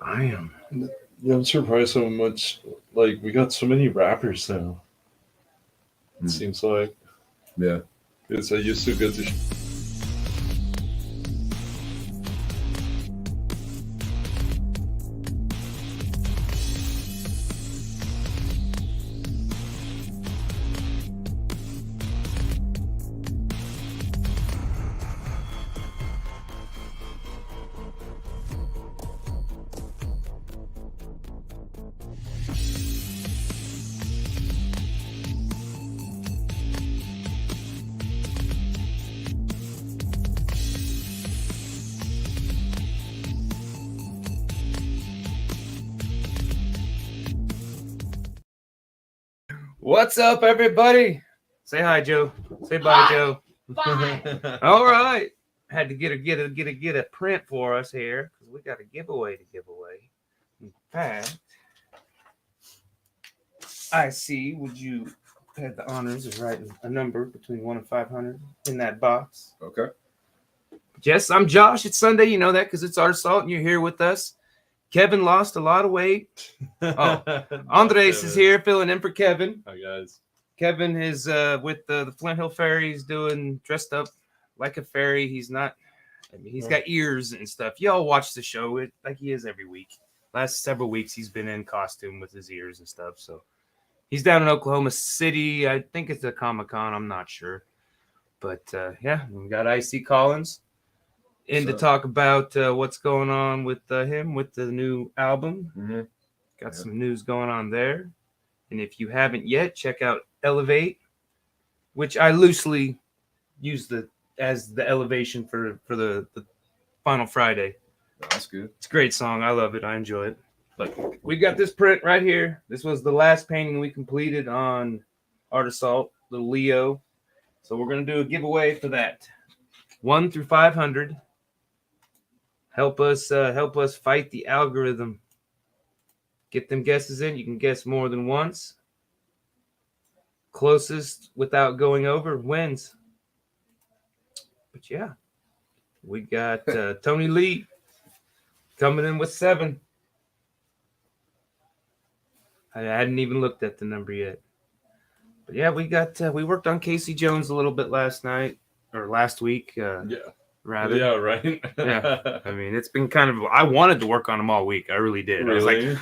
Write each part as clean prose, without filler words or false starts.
I am. Yeah, I'm surprised how much. Like, we got so many rappers now. It seems like. Yeah. Because I used to go to. What's up, everybody? Say hi, Joe. Say bye, Joe. Bye. All right. Had to get a print for us here because we got a giveaway to give away. In fact, I see. Would you have the honors of writing a number between 1 and 500 in that box? Okay. Yes, I'm Josh. It's Sunday. You know that because it's our salt and you're here with us. Kevin lost a lot of weight. Oh, Andres is here filling in for Kevin. Hi, guys. Kevin is with the Flint Hill Ferry. He's dressed up like a fairy. He's not. I mean, he's got ears and stuff. Y'all watch the show like he is every week. Last several weeks, he's been in costume with his ears and stuff. So he's down in Oklahoma City. I think it's a Comic-Con. I'm not sure. But, yeah, we got IC Collins in to talk about what's going on with him with the new album. Mm-hmm. Got some news going on there. And if you haven't yet, check out Elevate, which I loosely use as the elevation for the Final Friday. That's good. It's a great song. I love it. I enjoy it. But we got this print right here. This was the last painting we completed on Art Assault, little Leo. So we're going to do a giveaway for that. 1 through 500. Help us fight the algorithm. Get them guesses in. You can guess more than once. Closest without going over wins. But yeah, we got Tony Lee coming in with 7. I hadn't even looked at the number yet. But yeah, we worked on Casey Jones a little bit last week. Rather. Yeah, right. Yeah. I mean, it's been kind of. I wanted to work on him all week. I really did. Really? I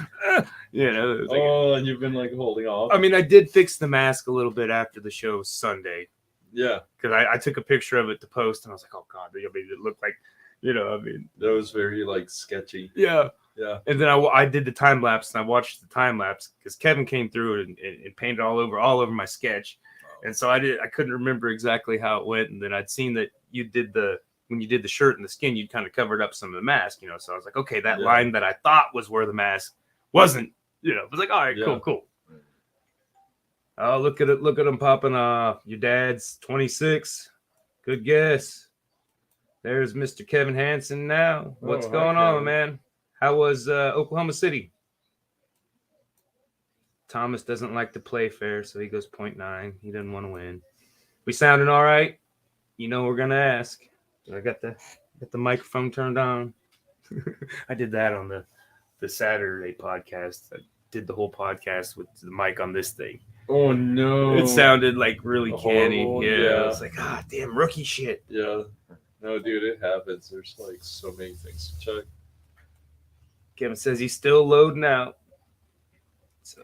was like, and you've been like holding off. I mean, I did fix the mask a little bit after the show Sunday. Yeah. Because I took a picture of it to post, and I was like, oh god, I mean, it looked like, I mean, that was very like sketchy. Yeah. Yeah. And then I did the time lapse, and I watched the time lapse because Kevin came through it and painted all over my sketch, and so I couldn't remember exactly how it went, and then I'd seen that you did when you did the shirt and the skin, you kind of covered up some of the mask, so I was like, okay, that line that I thought was where the mask wasn't, it was like, all right, cool. Oh, look at him popping off. Your dad's 26. Good guess. There's Mr. Kevin Hansen now. What's going on, man? How was Oklahoma City? Thomas doesn't like to play fair, so he goes 0.9. He doesn't want to win. We sounding all right? We're going to ask. I got the microphone turned on. I did that on the Saturday podcast. I did the whole podcast with the mic on this thing. Oh no! It sounded like really canny. Yeah, I was like, damn rookie shit. Yeah, no, dude, it happens. There's like so many things to check. Kevin says he's still loading out. So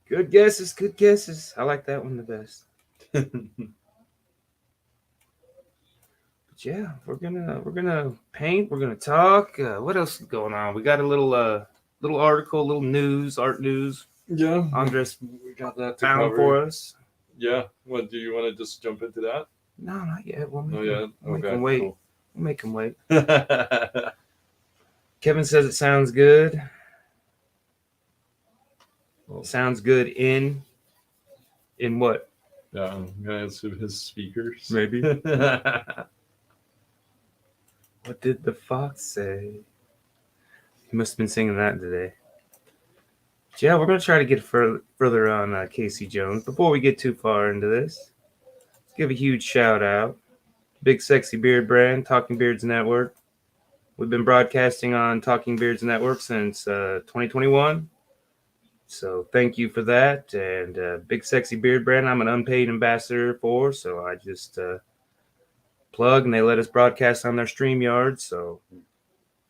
good guesses. I like that one the best. Yeah, we're gonna paint. We're gonna talk. What else is going on? We got a little article, little news, art news. Yeah, Andres, we got that found for us. Yeah. What do you want to just jump into that? No, not yet. We'll make Okay, him wait. cool. We'll make him wait. Kevin says it sounds good. Sounds good in what? Yeah, I'm gonna answer his speakers. Maybe. What did the fox say? He must have been singing that today. But yeah, we're going to try to get further on Casey Jones. Before we get too far into this, let's give a huge shout out. Big Sexy Beard Brand, Talking Beards Network. We've been broadcasting on Talking Beards Network since 2021. So thank you for that. And Big Sexy Beard Brand, I'm an unpaid ambassador for. So I just plug, and they let us broadcast on their StreamYard. So,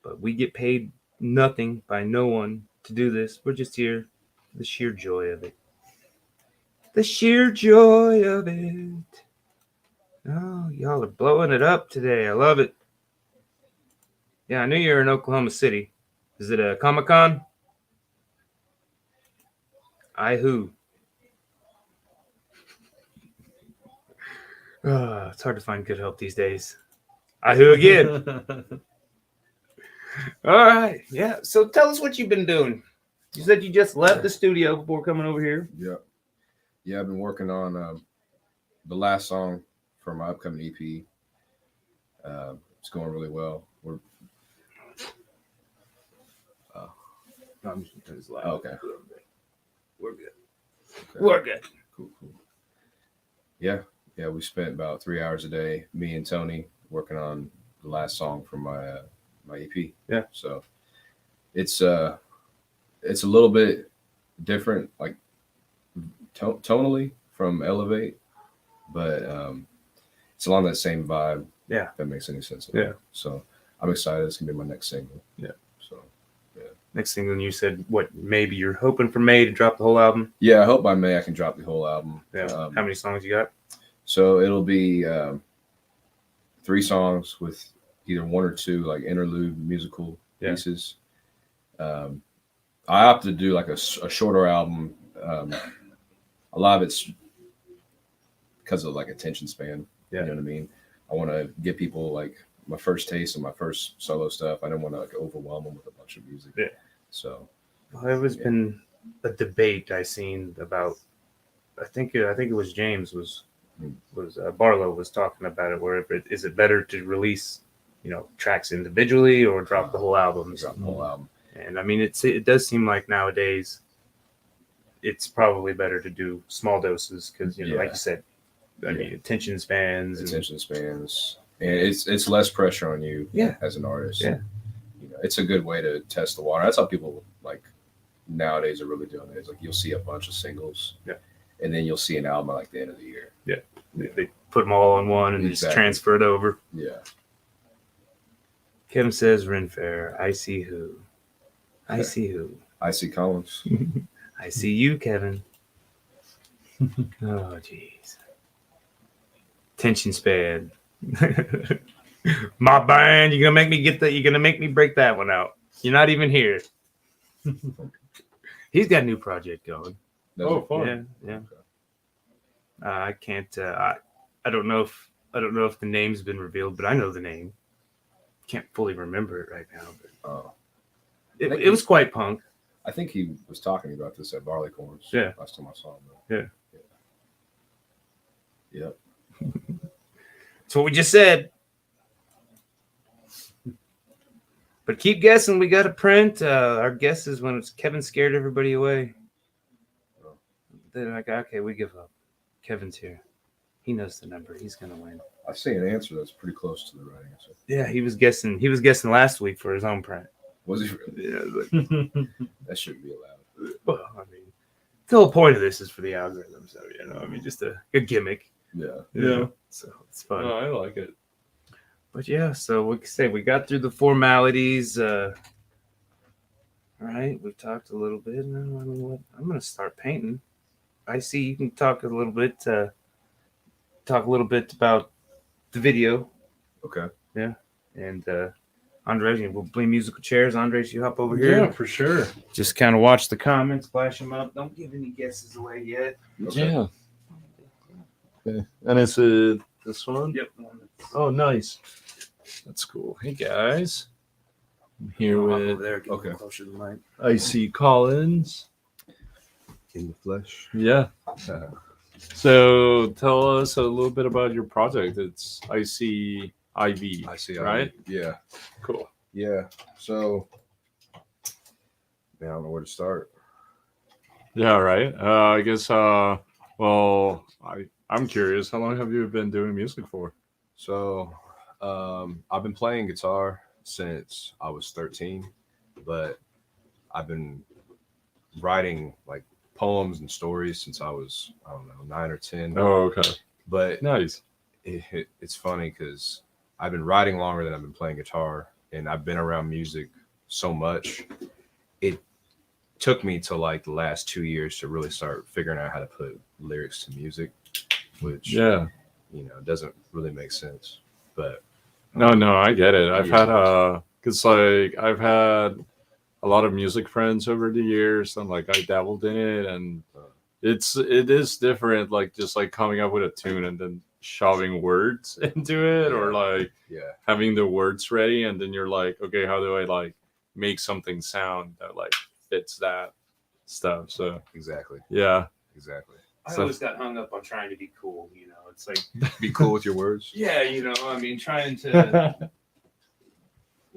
but we get paid nothing by no one to do this. We're just here. The sheer joy of it. The sheer joy of it. Oh, y'all are blowing it up today. I love it. Yeah, I knew you were in Oklahoma City. Is it a Comic-Con? I-who. It's hard to find good help these days. I-who again. All right. Yeah. So tell us what you've been doing. You said you just left the studio before coming over here. Yeah, I've been working on the last song for my upcoming EP. It's going really well. I'm just gonna slide Okay. a little bit. We're good. Okay. We're good. Cool. Yeah. We spent about 3 hours a day, me and Tony, working on the last song for my EP. Yeah. So it's a little bit different, like tonally from Elevate, but it's along that same vibe. Yeah. If that makes any sense. Yeah. So I'm excited. It's gonna be my next single. Yeah. So Next thing, then you said what? Maybe you're hoping for May to drop the whole album. yeah, I hope by May I can drop the whole album. Yeah. How many songs you got? So it'll be 3 songs with either 1 or 2 like interlude musical pieces. I opted to do like a shorter album. A lot of it's because of like attention span. Yeah. You know what I mean? I want to give people like my first taste of my first solo stuff. I didn't want to like overwhelm them with a bunch of music. Yeah. So There has been a debate I seen about. I think it was James was Barlow was talking about it. Where is it better to release, tracks individually or drop the whole album? drop the whole album. And I mean, it does seem like nowadays it's probably better to do small doses because like you said, I mean, attention spans, and it's less pressure on you as an artist. Yeah. It's a good way to test the water. That's how people like nowadays are really doing it. It's like you'll see a bunch of singles, and then you'll see an album at like the end of the year. Yeah, they put them all on one and just transfer it over. Yeah. Kim says Ren Fair. I see who. I see who. I see Collins. I see you, Kevin. Oh, jeez. Attention span. My band, you're gonna make me get that. You're gonna make me break that one out. You're not even here. He's got a new project going. Fun. Yeah. I can't. I don't know if the name's been revealed, but I know the name. Can't fully remember it right now, but it was quite punk. I think he was talking about this at Barleycorns. Yeah. Last time I saw him. Yeah. Yep. That's what we just said. But keep guessing. We got to print. Our guess is when it's Kevin scared everybody away. They're like, okay, we give up. Kevin's here. He knows the number. He's gonna win. I see an answer that's pretty close to the right answer. Yeah, he was guessing. He was guessing last week for his own print. Was he really? Yeah, That shouldn't be allowed. well, I mean, the whole point of this is for the algorithm. So I mean, just a gimmick. Yeah. So it's fun. I like it. But yeah, so we can say we got through the formalities. All right, we talked a little bit. Now, I mean, what? I'm gonna start painting. I see you can talk a little bit. Talk a little bit about the video. Okay. Yeah, and Andres, we'll play musical chairs. Andres, you hop over here. Yeah, for sure. Just kind of watch the comments, flash them up. Don't give any guesses away yet. Okay. Yeah. Okay. And it's this one? Yep. Oh, nice. That's cool. Hey, guys. I'm here with there. Get Okay. closer to the mic. IC Collins. In the flesh. Yeah. So tell us a little bit about your project. It's ICIV. I see. Right? Yeah. Cool. Yeah. So, man, I don't know where to start. Yeah, right. I guess, well, I'm curious. How long have you been doing music for? So, I've been playing guitar since I was 13, but I've been writing like poems and stories since I was, I don't know, 9 or 10. Oh, okay. But Nice. it's funny because I've been writing longer than I've been playing guitar, and I've been around music so much. It took me to like the last 2 years to really start figuring out how to put lyrics to music, which doesn't really make sense. But No, I get it. I've Yeah. had because like I've had a lot of music friends over the years, and like I dabbled in it, and it is different, like just like coming up with a tune and then shoving words into it, or like having the words ready, and then you're like, okay, how do I like make something sound that like fits that stuff? So exactly. I always got hung up on trying to be cool. It's like Be cool with your words. yeah, I mean, trying to.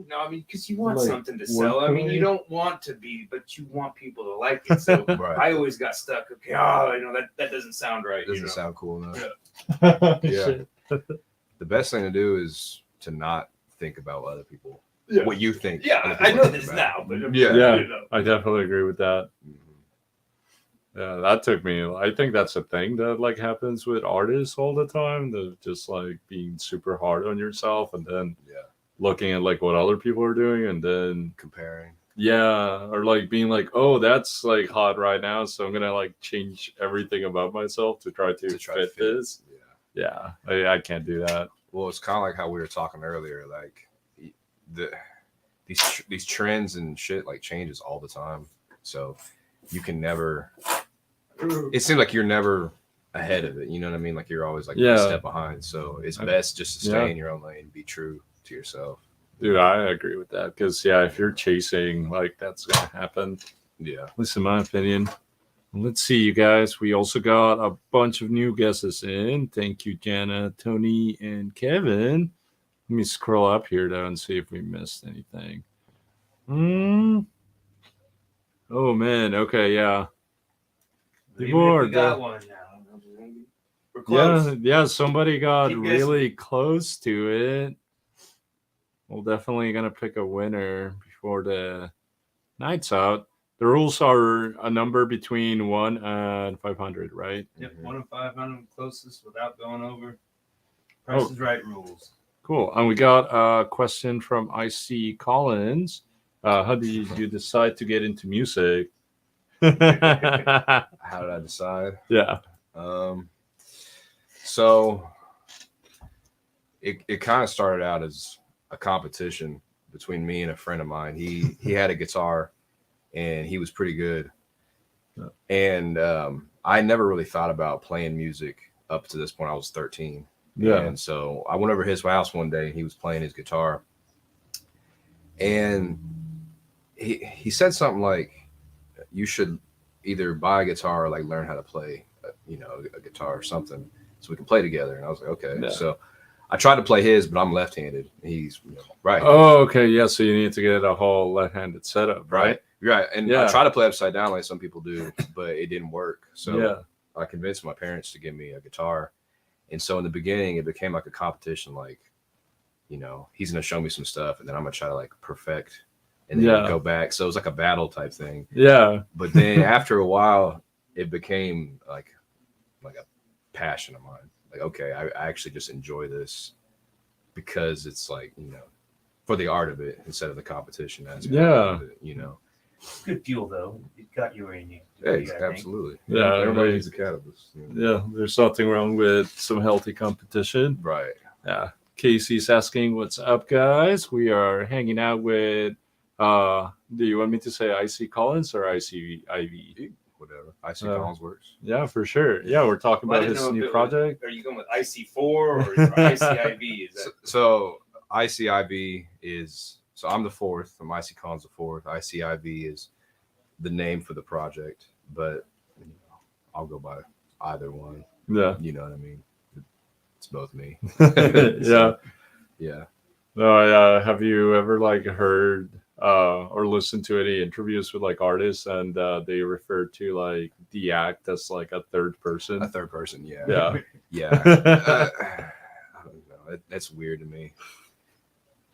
No, I mean, because you want Like, something to sell. I mean, wordplay? you don't want to be, but you want people to like it. So Right. I always got stuck. Okay, that doesn't sound right. It doesn't sound cool enough. Yeah. Shit. The best thing to do is to not think about other people. Yeah. What you think. Yeah, other I people know think this about. now, but Yeah. you know. I definitely agree with that. Mhm. Yeah, that took me. I think that's a thing that like happens with artists all the time. The just like being super hard on yourself, and then looking at like what other people are doing, and then Comparing. or like being like, oh, that's like hot right now, so I'm gonna like change everything about myself to try to fit this. Yeah. Yeah, I can't do that. Well, it's kind of like how we were talking earlier. Like these trends and shit like changes all the time. So you can never. It seems like you're never ahead of it. You know what I mean? Like you're always like a step behind. So it's best just to stay in your own lane and be true to yourself. Dude, I agree with that because if you're chasing, like that's gonna happen. Yeah. At least in my opinion. Let's see, you guys. We also got a bunch of new guesses in. Thank you, Jana, Tony, and Kevin. Let me scroll up here though and see if we missed anything. Oh man. Okay. Yeah. Even if we got one now. We're close. Yeah. Somebody got Keep really close to it. We're definitely gonna pick a winner before the night's out. The rules are a number between 1 and 500, right? Yep, 1 and 500 closest without going over. Price is Right rules. Cool. And we got a question from IC Collins. How did you decide to get into music? How did I decide? Yeah. So it kind of started out as a competition between me and a friend of mine. He had a guitar and he was pretty good. And I never really thought about playing music up to this point. I was 13. Yeah. And so I went over to his house one day and he was playing his guitar. And he said something like, you should either buy a guitar or like learn how to play, a guitar or something so we can play together. And I was like, okay. Yeah. So I tried to play his, but I'm left-handed. He's right. Oh, okay. Yeah. So you need to get a whole left-handed setup, right? Right. And I try to play upside down like some people do, but it didn't work. So I convinced my parents to give me a guitar. And so in the beginning, it became like a competition. Like, he's going to show me some stuff and then I'm going to try to like perfect and then go back. So it was like a battle type thing. Yeah. But then after a while, it became like a passion of mine. Like, okay, I actually just enjoy this because it's like, for the art of it instead of the competition aspect of it, Good fuel though. It got you where you need to be, absolutely. Yeah, everybody needs a catalyst. Yeah, there's nothing wrong with some healthy competition. Right. Yeah. Casey's asking, what's up, guys? We are hanging out with, do you want me to say IC Collins or ICIV? Whatever. IC Collins works. Yeah, for sure. Yeah, we're talking about his new project. Are you going with IC4 or ICIV? So ICIV is, so I'm the fourth. I'm IC Collins the fourth. ICIV is the name for the project, but I'll go by either one. Yeah. You know what I mean? It's both me. Yeah. Yeah. No, have you ever like heard or listened to any interviews with like artists and they refer to like the act as like a third person? A third person, yeah. Yeah. Yeah. I don't know. That's weird to me.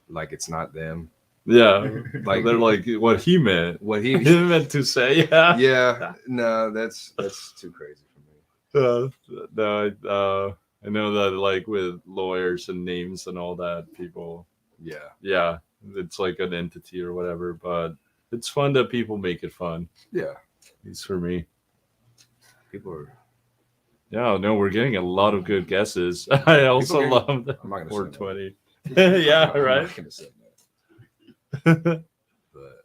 like it's not them. Yeah, Like they're like what he meant. what he He meant to say. Yeah. yeah, no, that's too crazy for me. I know that like with lawyers and names and all that, people, Yeah. it's like an entity or whatever. But it's fun that people make it fun. Yeah. At least for me. People are Yeah, no, we're getting a lot of good guesses. I also People love the I'm not gonna say 420. that. Yeah, I'm right. not gonna say that. But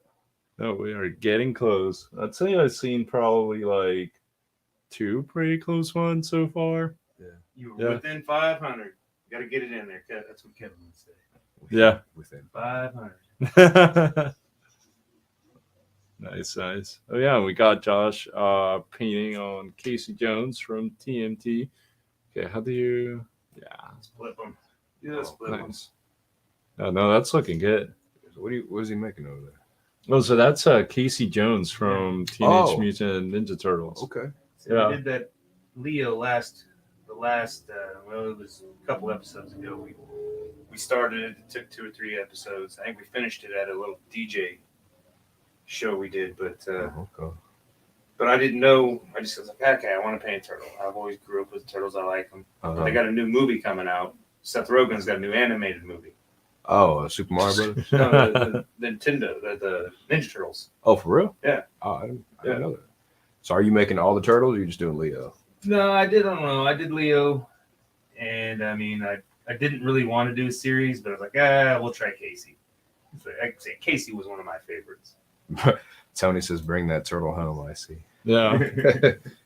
No, we are getting close. I'd say I've seen probably like 2 pretty close ones so far. You were Yeah. within 500. Got to get it in there. That's what Kevin would say. Yeah. within 500. Nice. Oh yeah, we got Josh painting on Casey Jones from TMT. Okay, how do you? Yeah. Split them. Yeah, split them. nice. Oh no, that's looking good. So what is he making over there? Oh, so that's Casey Jones from Teenage Mutant Ninja Turtles. Okay. So Yeah. we did that Leo the last well, it was a couple episodes ago. We started it. It took 2 or 3 episodes. I think we finished it at a little DJ show we did, but Okay. I didn't know. I just was like, okay, I want to paint a turtle. I've always grew up with turtles. I like them. But they got a new movie coming out. Seth Rogen's got a new animated movie. Oh, Super Mario Brothers. No, the Nintendo, the Ninja Turtles. Oh, for real? Yeah. Oh, I didn't know that. So, are you making all the turtles, or are you just doing Leo? No, I don't know. I did Leo, and I mean, I didn't really want to do a series, but I was like, we'll try Casey. So I could say Casey was one of my favorites. Tony says, "Bring that turtle home." I see. Yeah.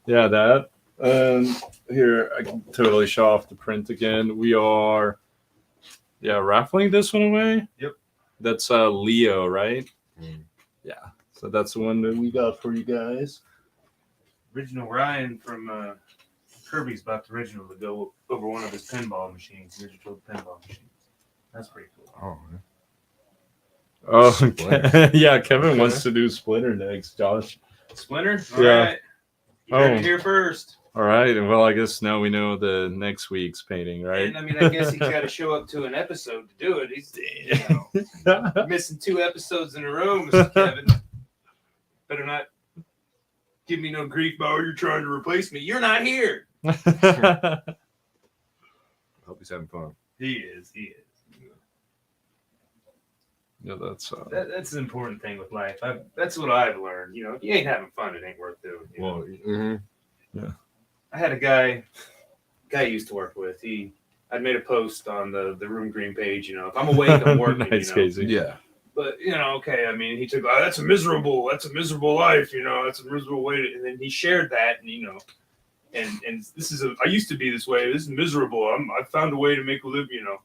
Yeah, that. Here, I can totally show off the print again. We are, raffling this one away. Yep. That's Leo, right? Mm. Yeah. So that's the one that we got for you guys. Original Ryan from Kirby's bought the original to go over one of his pinball machines, digital pinball machines. That's pretty cool. Oh, man. Oh, Splinter. yeah. Kevin wants to do Splinter next, Josh. Splinter? All Yeah. right. You heard it here first. All right. Well, I guess now we know the next week's painting, right? And I mean, I guess he's got to show up to an episode to do it. He's missing 2 episodes in a row, Mr. Kevin. Better not give me no grief about you're trying to replace me. You're not here. I hope he's having fun. He is. Yeah, that's That's an important thing with life. That's what I've learned. You know, if you ain't having fun, it ain't worth doing. You know? Well, I had a guy I used to work with. I'd made a post on the Room Green page. You know, if I'm awake, I'm working. nice, you know? Casey. yeah. But okay. I mean, he took, that's a miserable life. You know, that's a miserable way. And then he shared that, and and this is I used to be this way. This is miserable. I found a way to make a living. You know.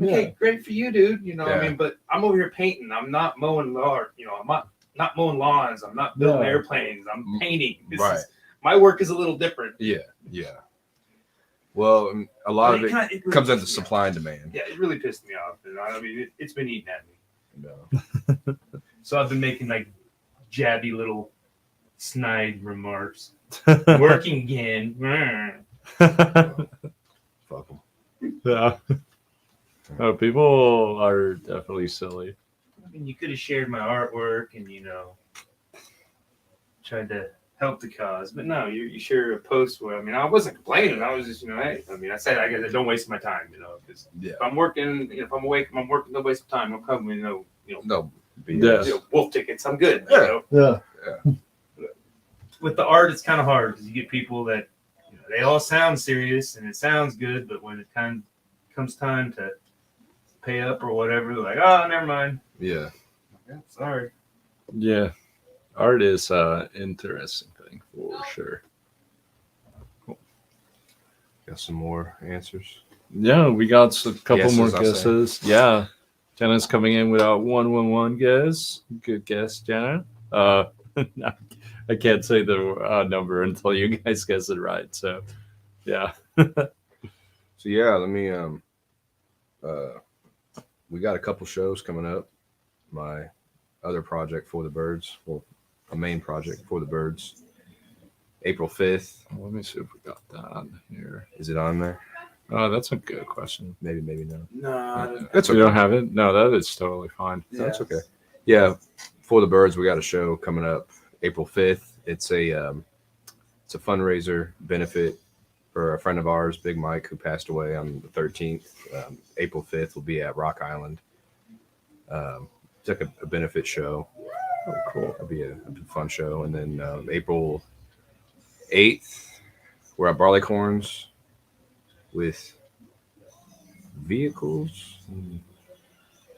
Okay, great for you, dude. You know, I mean, but I'm over here painting. I'm not mowing lawn. You know, I'm not mowing lawns. I'm not building airplanes. I'm painting. My work is a little different. Yeah. Well, a lot of it really comes into supply and demand. Yeah, it really pissed me off. And I mean, it's been eating at me. No. So I've been making like jabby little snide remarks. Working again. Fuck them. Yeah. Oh, people are definitely silly. I mean, you could have shared my artwork and tried to help the cause, but no, you share a post where I wasn't complaining. I was just hey, I said I guess don't waste my time. Because if I'm working, if I'm awake, I'm working, don't waste my time. Don't come with no wolf tickets. I'm good. Yeah. With the art, it's kind of hard because you get people that they all sound serious and it sounds good, but when it comes time to pay up or whatever, they're like, oh, never mind. Yeah. Sorry. Yeah. Art is interesting thing for sure. Cool. Got some more answers. Yeah, we got a couple more I'll guesses. Yeah. Jenna's coming in with a 111 guess. Good guess, Jenna. I can't say the number until you guys guess it right. So, yeah. So yeah, let me we got a couple shows coming up. My other project for the birds, well, a main project for the birds. April 5th. Let me see if we got that on here. Is it on there? Oh, that's a good question. Maybe no. No, That's You okay. don't have it? No, that is totally fine. No, that's okay. Yeah, for the Birds, we got a show coming up April 5th. It's a fundraiser benefit for a friend of ours, Big Mike, who passed away on the 13th. April 5th will be at Rock Island. It's like a benefit show. Oh, cool. It'll be a fun show. And then April 8th, we're at Barleycorns with Vehicles.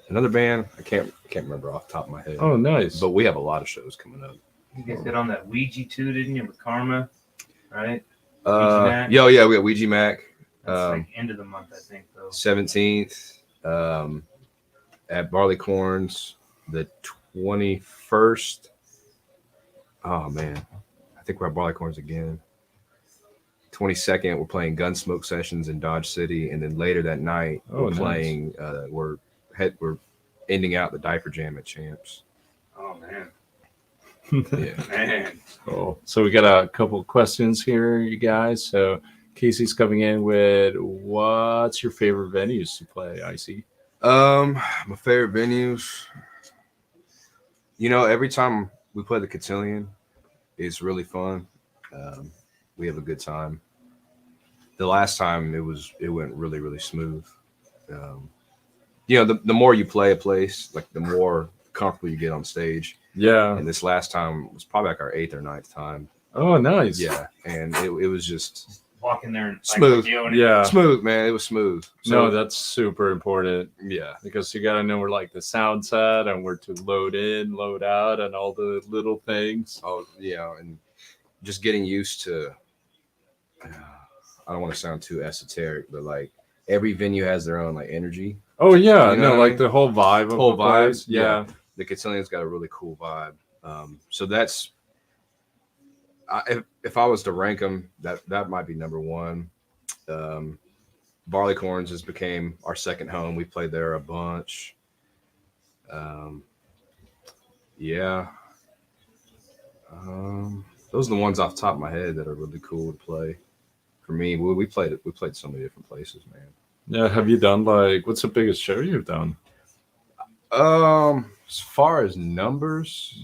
Another band. I can't remember off the top of my head. Oh, nice. But we have a lot of shows coming up. You guys did on that Ouija too, didn't you, with Karma, right? Ouija Mac? We got Ouija Mac. That's like end of the month, I think, though. 17th at Barleycorns. The 21st. Oh man, I think we're at Barleycorns again. 22nd, we're playing Gunsmoke Sessions in Dodge City, and then later that night we're nice. playing. We're ending out the Diaper Jam at Champs. Oh man, Yeah. man. Cool. So we got a couple questions here, you guys. So Casey's coming in with, what's your favorite venues to play, IC? My favorite venues. Every time we play the Cotillion, it's really fun. We have a good time. The last time it went really, really smooth. The more you play a place, like the more comfortable you get on stage. Yeah. And this last time was probably like our 8th or 9th time. Oh, nice. Yeah. And it was just Walk in there and Smooth. Yeah. smooth, man. It was smooth. No, that's super important yeah. because you got to know where like the sound set and where to load in, load out, and all the little things. Oh, yeah. And just getting used to, I don't want to sound too esoteric, but like every venue has their own like energy. Oh, yeah. You know what I like mean? the whole vibe of Whole the place. vibe, Yeah. The Cotillion's got a really cool vibe. So that's, if I was to rank them, that might be number one. Barleycorns has became our second home. We played there a bunch. Yeah. Those are the ones off the top of my head that are really cool to play. For me, we played so many different places, man. Yeah. Have you done what's the biggest show you've done? As far as numbers,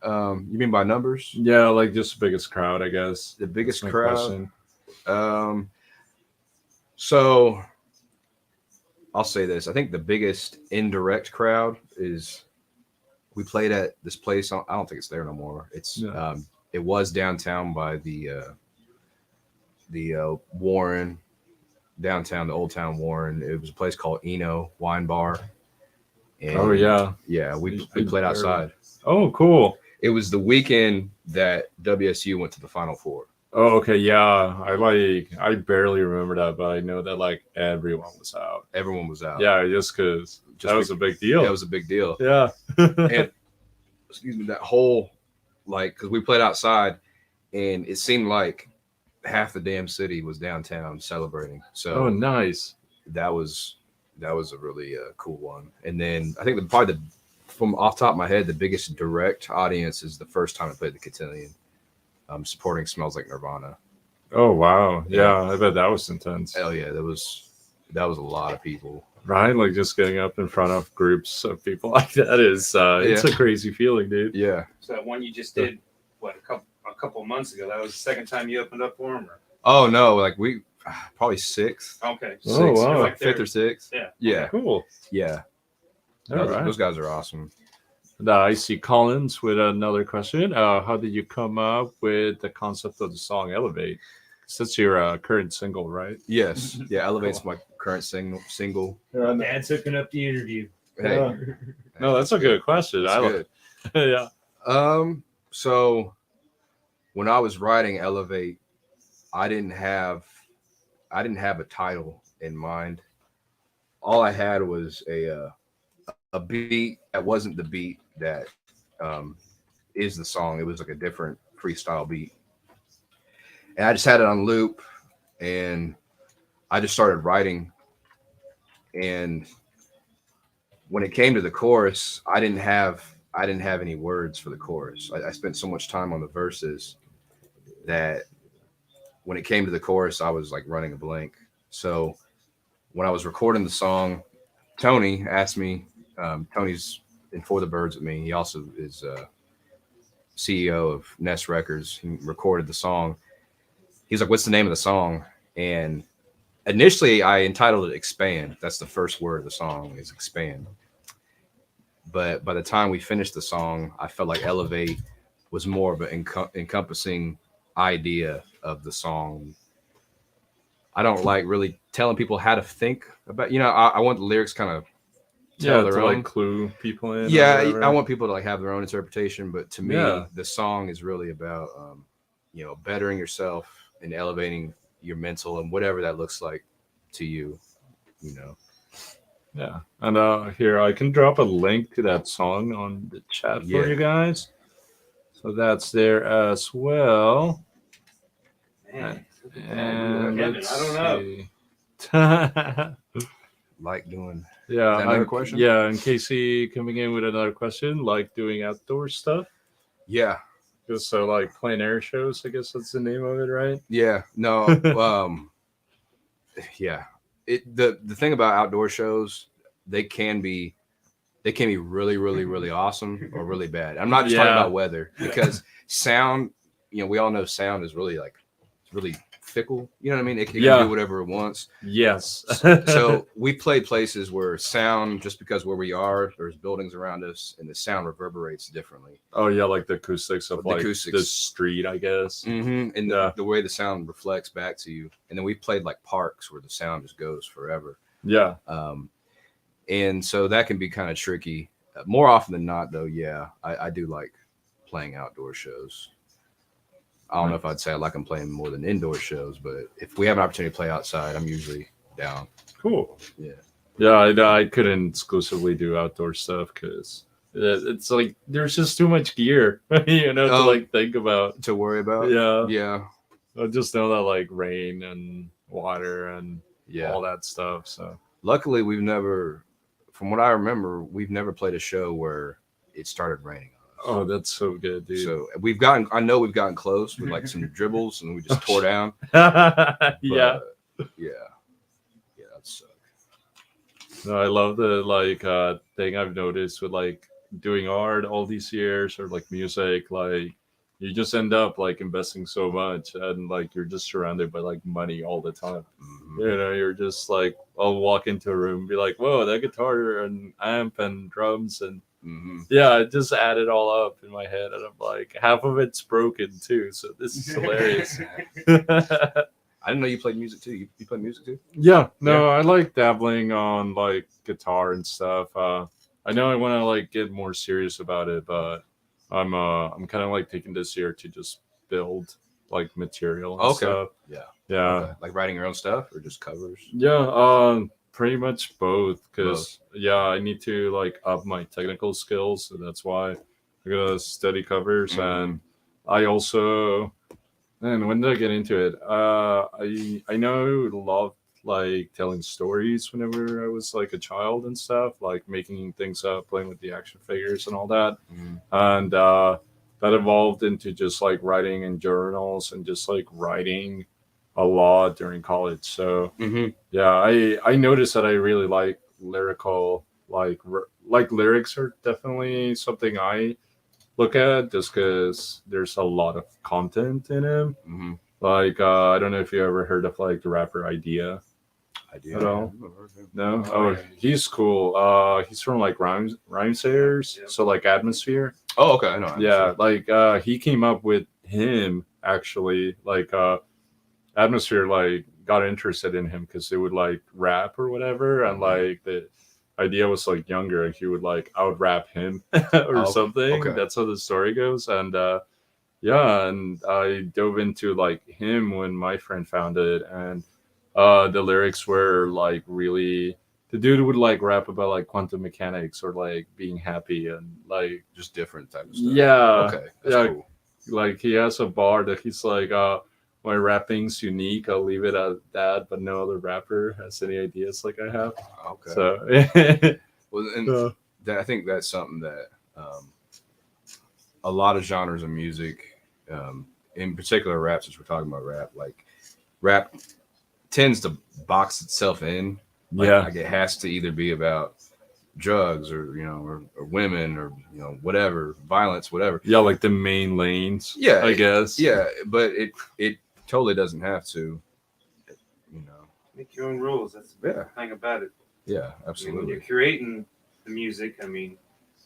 you mean by numbers? Yeah, like just the biggest crowd, I guess. The biggest That's my crowd. question. So I'll say this. I think the biggest indirect crowd is we played at this place. I don't think it's there no more. It's it was downtown by the Warren, downtown, the Old Town Warren. It was a place called Eno Wine Bar. And Oh, yeah. yeah, we played outside. Oh, cool. It was the weekend that WSU went to the Final Four. Oh, okay. Yeah. I barely remember that, but I know that everyone was out. Everyone was out. Yeah, just because that was a big deal. That was a big deal. Yeah. And excuse me, that whole because we played outside, and it seemed like half the damn city was downtown celebrating. So Oh, nice. that was a really cool one. And then I think probably from off the top of my head, the biggest direct audience is the first time I played the Cotillion, supporting Smells Like Nirvana. Oh, wow. Yeah, I bet that was intense. Hell yeah, that was a lot of people. Right? Like just getting up in front of groups of people like that is it's a crazy feeling, dude. Yeah. So that one you just did, what, a couple of months ago? That was the second time you opened up for him? Or? Oh no, we probably sixth. Okay. Oh, Sixth, wow. like fifth or sixth. Yeah. Yeah. Cool. Yeah. All right. Those guys are awesome. I see Collins with another question. How did you come up with the concept of the song Elevate? That's your current single, right? Yes. Yeah. Elevate's my current single. Dad's hooking up the interview. Hey, No, that's a good question. it's I good. yeah. So when I was writing Elevate, I didn't have a title in mind. All I had was a beat that wasn't the beat that is the song. It was like a different freestyle beat. And I just had it on loop, and I just started writing. And when it came to the chorus, I didn't have any words for the chorus. I spent so much time on the verses that when it came to the chorus, I was like running a blank. So when I was recording the song, Tony asked me. Tony's in For the Birds with me. He also is CEO of Nest Records. He recorded the song. He's like, "What's the name of the song?" And initially, I entitled it "Expand." That's the first word of the song is "expand." But by the time we finished the song, I felt like "Elevate" was more of an encompassing idea of the song. I don't like really telling people how to think about. I want the lyrics kind of tell their own. like clue people in. Yeah, I want people to like have their own interpretation. But to me, Yeah. the song is really about bettering yourself and elevating your mental and whatever that looks like to you. Yeah, and here I can drop a link to that song on the chat for Yeah. you guys, so that's there as well. Man, And Kevin, let's I don't know. see. Like doing. Yeah, Is that another question? Yeah, and Casey coming in with another question, like doing outdoor stuff. Yeah. Just so like plein air shows, I guess that's the name of it, right? Yeah. No. Yeah. The thing about outdoor shows, they can be really, really, really awesome or really bad. I'm not just talking about weather, because sound, we all know sound is really it's really fickle. You know what I mean? It can do whatever it wants. Yes. So we played places where sound, just because where we are, there's buildings around us, and the sound reverberates differently. Oh yeah, like the acoustics of the street, I guess. Mm-hmm. And the way the sound reflects back to you. And then we played like parks where the sound just goes forever. Yeah. And so that can be kind of tricky. More often than not, though, I do like playing outdoor shows. I don't know if I'd say I like them playing more than indoor shows, but if we have an opportunity to play outside, I'm usually down. Cool. Yeah. Yeah, I couldn't exclusively do outdoor stuff because it's like there's just too much gear, to like think about, to worry about. Yeah. I just know that like rain and water and all that stuff. So luckily, from what I remember, we've never played a show where it started raining. Oh, that's so good, dude. So I know we've gotten close with like some dribbles, and we just tore down. Yeah, that sucked. No, I love the thing I've noticed with like doing art all these years, or like music, like you just end up like investing so much, and like you're just surrounded by like money all the time. Mm-hmm. You're just like, I'll walk into a room and be like, whoa, that guitar and amp and drums and I just add it all up in my head, and I'm like, half of it's broken too, so this is hilarious. I didn't know you played music too. You play music too? Yeah, no, I like dabbling on like guitar and stuff. I know I want to like get more serious about it, but I'm kind of like taking this year to just build like material and stuff. Yeah. Okay. Like writing your own stuff or just covers? Yeah, pretty much both, because I need to like up my technical skills, so that's why I gotta study covers. And I also, and when did I get into it? I know I loved like telling stories whenever I was like a child and stuff, like making things up, playing with the action figures and all that. And that evolved into just like writing in journals and just like writing a lot during college. So I noticed that I really like lyrical, like lyrics are definitely something I look at, just because there's a lot of content in them. Like I don't know if you ever heard of like the rapper Idea at all. No? Oh, he's cool. He's from like Rhymesayers, so like Atmosphere. Oh, okay, I know. Yeah, like he came up with him actually, like Atmosphere like got interested in him because they would like rap or whatever, and like the Idea was like younger, and he would like out rap him or something. Okay. That's how the story goes. And and I dove into like him when my friend found it, and the lyrics were like really, the dude would like rap about like quantum mechanics or like being happy and like just different type of stuff. Yeah. Okay. That's cool. Like he has a bar that he's like, my rapping's unique. I'll leave it at that, but no other rapper has any ideas like I have. Okay. So, well, and I think that's something that a lot of genres of music, in particular rap, since we're talking about rap, like rap tends to box itself in Like it has to either be about drugs or or women or whatever, violence, whatever. Yeah, like the main lanes. Yeah, I guess. Yeah, but it totally doesn't have to. Make your own rules. That's the big thing about it. Yeah, I mean, when absolutely. you're creating the music, I mean,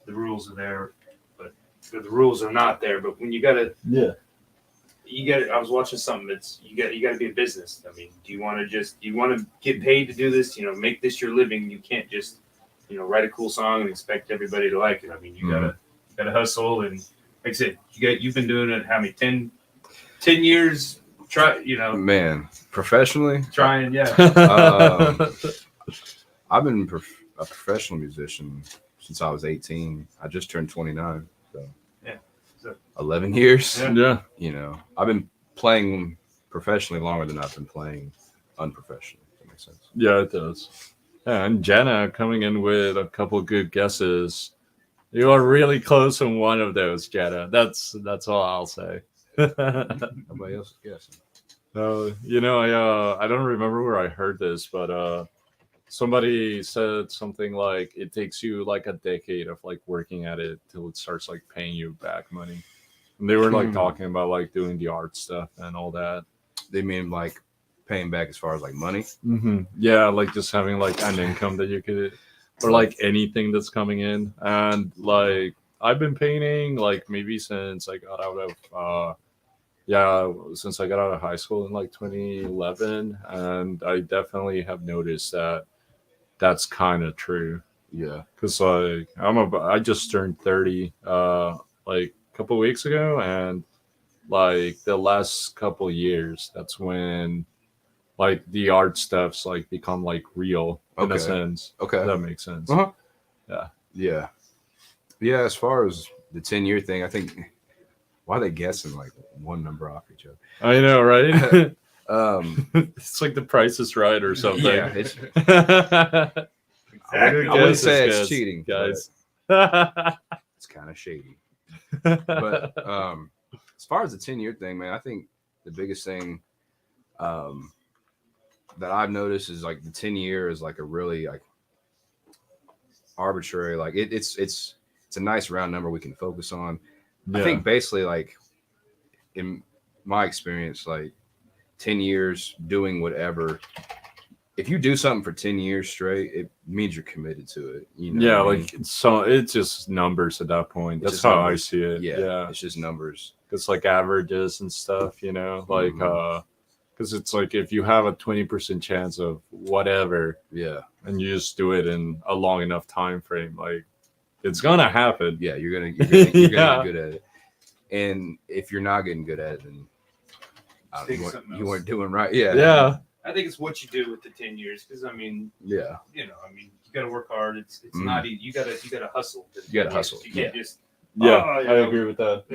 the rules are there, but the rules are not there. But when you gotta, I was watching something. You got to be a business. I mean, do you want to get paid to do this? Make this your living. You can't just, write a cool song and expect everybody to like it. I mean, you gotta hustle, and like I said, you've been doing it how many 10 years? Man, professionally, trying, yeah. I've been a professional musician since I was 18. I just turned 29, so 11 years. Yeah. I've been playing professionally longer than I've been playing unprofessionally. If that makes sense. Yeah, it does. Yeah, and Jenna coming in with a couple good guesses. You are really close on one of those, Jenna. That's all I'll say. Nobody else is guessing. I don't remember where I heard this, but somebody said something like it takes you like a decade of like working at it till it starts like paying you back money. And they were like talking about like doing the art stuff and all that. They mean like paying back as far as like money? Mm-hmm. Yeah, like just having like an income that you could, or like anything that's coming in. And like I've been painting like maybe since I got out of since I got out of high school in like 2011, and I definitely have noticed that that's kind of true. Yeah, because like I just turned 30 like a couple weeks ago, and like the last couple years, that's when like the art stuff's like become like real in a sense. Okay, that makes sense. Yeah. As far as the 10-year thing, I think why are they guessing like one number off each other? I know, right? It's like The Price is Right or something. Yeah, I wouldn't say it's cheating, guys. It's kind of shady. But as far as the 10-year thing, man, I think the biggest thing that I've noticed is like the 10-year is like a really like arbitrary, like it's a nice round number we can focus on. I think basically like in my experience, like 10 years doing whatever, if you do something for 10 years straight, it means you're committed to it. So it's just numbers at that point. That's how I see it. Yeah, it's just numbers. It's like averages and stuff, like because it's like if you have a 20% chance of whatever, and you just do it in a long enough time frame, like it's gonna happen. Yeah, you're gonna get good at it. And if you're not getting good at it, then you weren't doing right. Yeah. I think it's what you do with the 10 years, because I mean, you got to work hard. It's not easy. You gotta hustle. You gotta hustle. You can't just. I agree with that.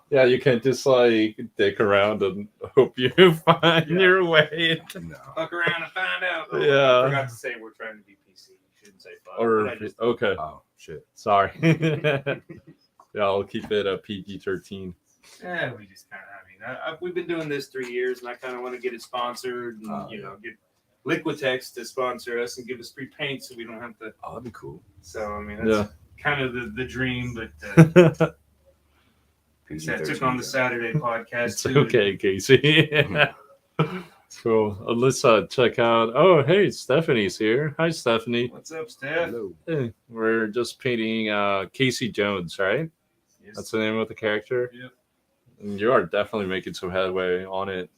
Yeah, you can't just like dick around and hope you find your way. Fuck around and find out. I forgot to say we're trying to be PC. You shouldn't say fuck. Okay. Oh shit. Sorry. I'll keep it a PG-13. Yeah, we just kind of. We've been doing this 3 years, and I kind of want to get it sponsored, and get Liquitex to sponsor us and give us free paint, so we don't have to. Oh, that'd be cool. So I mean, that's kind of the dream, but I took on the Saturday podcast. It's okay, Casey. Cool. Let's check out. Oh, hey, Stephanie's here. Hi, Stephanie. What's up, Steph? Hello. Hey, we're just painting Casey Jones, right? Yes. That's the name of the character. Yep. And you are definitely making some headway on it.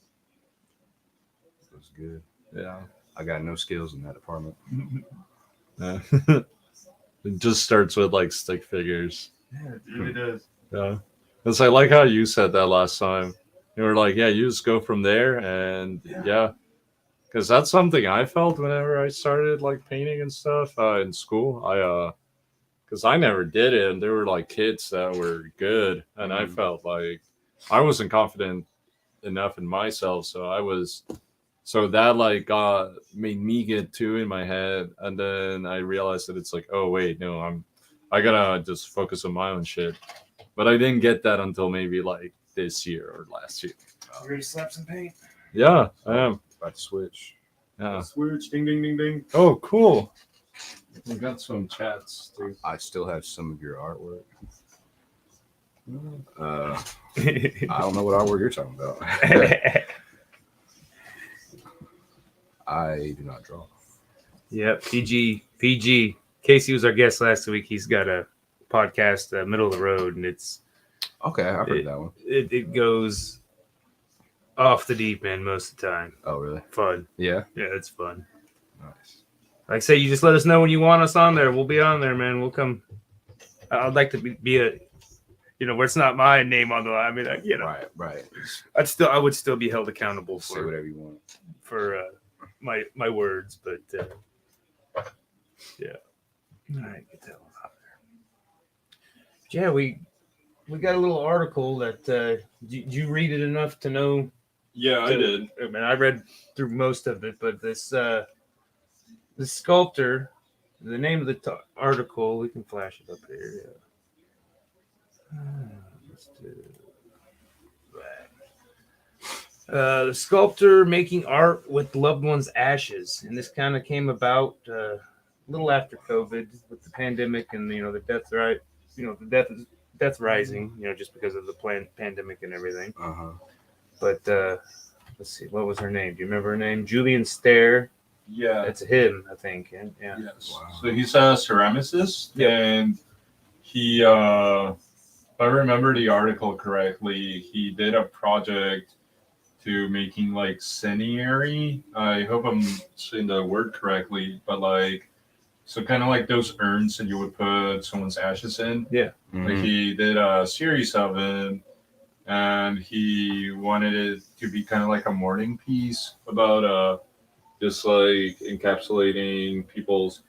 That's good. Yeah. I got no skills in that department. It just starts with like stick figures. Yeah, it really does. Yeah. Because I like how you said that last time. You were like, you just go from there. And because that's something I felt whenever I started like painting and stuff in school. Because I never did it. And there were like kids that were good. And I felt like I wasn't confident enough in myself. So that like made me get too in my head. And then I realized that it's like, oh, wait, no, I gotta just focus on my own shit. But I didn't get that until maybe like this year or last year. You ready to slap some paint? Yeah, I am. About to switch. Switch, ding, ding, ding, ding. Oh, cool. We got some chats, too. I still have some of your artwork. I don't know what artwork you're talking about. I do not draw. Yep, PG. Casey was our guest last week. He's got a podcast, Middle of the Road, and Okay, I've heard that one. It goes off the deep end most of the time. Oh, really? Fun. Yeah. Yeah, it's fun. Nice. Like I say, you just let us know when you want us on there. We'll be on there, man. We'll come. I'd like to be a, where it's not my name on the line. I mean, Right. I would still be held accountable Say for whatever you want. my words, but yeah. All right, get that one out there. Yeah, we got a little article that did you read it enough to know? Yeah, I did. I mean, I read through most of it, but this sculptor, the name of the article, we can flash it up here. Yeah. Let's do that. The sculptor making art with loved ones' ashes, and this kind of came about a little after COVID with the pandemic and the death rate, the death rising, just because of the pandemic and everything. But let's see, what was her name? Do you remember her name? Julian Stair. Yeah. It's him, I think. And yeah. Yes. Wow. So he's a ceramicist, and he, if I remember the article correctly, he did a project to making like cinerary. I hope I'm saying the word correctly, but so kind of like those urns that you would put someone's ashes in. Yeah. Like he did a series of it, and he wanted it to be kind of like a mourning piece about just like encapsulating people's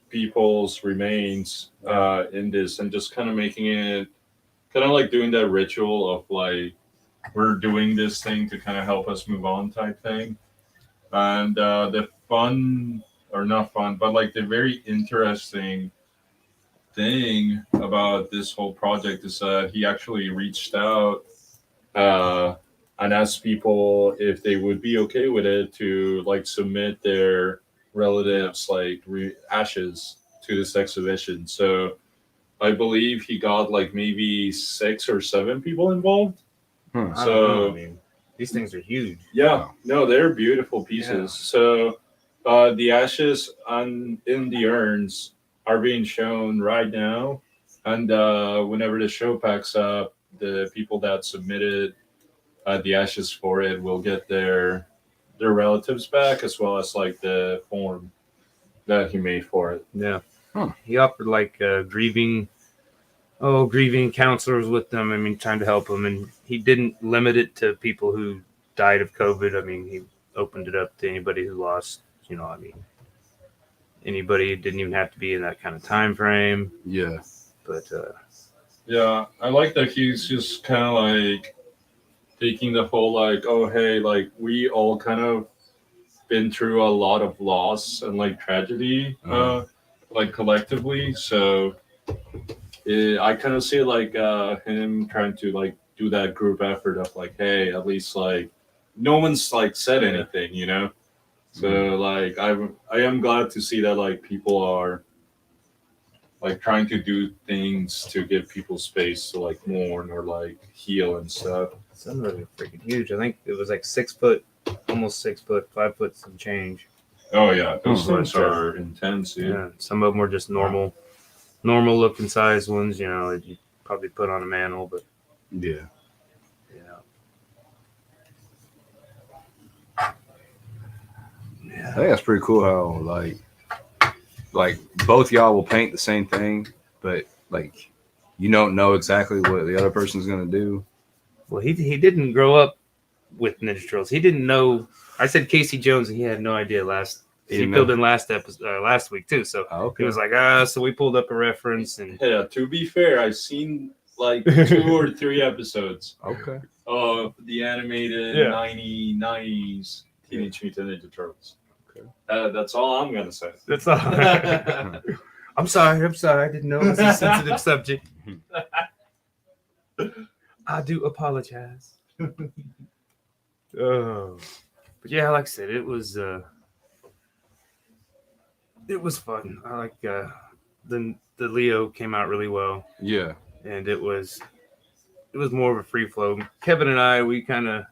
people's remains in this, and just kind of making it kind of like doing that ritual of like we're doing this thing to kind of help us move on type thing. And the fun, or not fun, but like the very interesting thing about this whole project is that he actually reached out and asked people if they would be okay with it to like submit their relatives like ashes to this exhibition. So I believe he got like maybe 6 or 7 people involved. I don't know. I mean, these things are huge. Yeah, no, they're beautiful pieces. Yeah. So the ashes in the urns are being shown right now, and whenever the show packs up, the people that submitted the ashes for it will get their relatives back, as well as like the form that he made for it. Yeah. He offered like grieving counselors with them. I mean, trying to help them, and he didn't limit it to people who died of COVID. I mean, he opened it up to anybody who lost. Anybody who didn't even have to be in that kind of time frame. Yeah. But yeah, I like that he's just kind of like taking the whole like, oh hey, like we all kind of been through a lot of loss and like tragedy, like collectively. So I kind of see like him trying to like do that group effort of like, hey, at least like no one's like said anything, So like I am glad to see that like people are like trying to do things to give people space to like mourn or like heal and stuff. some of them are freaking huge. I think it was like 6 foot, almost 6 foot, 5 foot some change. Oh yeah, those ones are intense, dude. Yeah, some of them were just normal looking size ones, that you probably put on a mantle, but Yeah. I think that's pretty cool how like both y'all will paint the same thing, but like you don't know exactly what the other person's gonna do. Well, he didn't grow up with Ninja Turtles. He didn't know. I said Casey Jones, and he had no idea he filled in last week too. So Okay. he was like, so we pulled up a reference, and Yeah, to be fair, I've seen like 2 or 3 episodes Okay. of the animated Yeah. 90s Teenage Mutant Ninja Turtles. Okay. That's all I'm gonna say. that's all. I'm sorry. I didn't know it was a sensitive subject. I do apologize. Oh, but But yeah, like I said, it was fun. I like the Leo came out really well, Yeah. and it was more of a free flow. Kevin and I, we kind of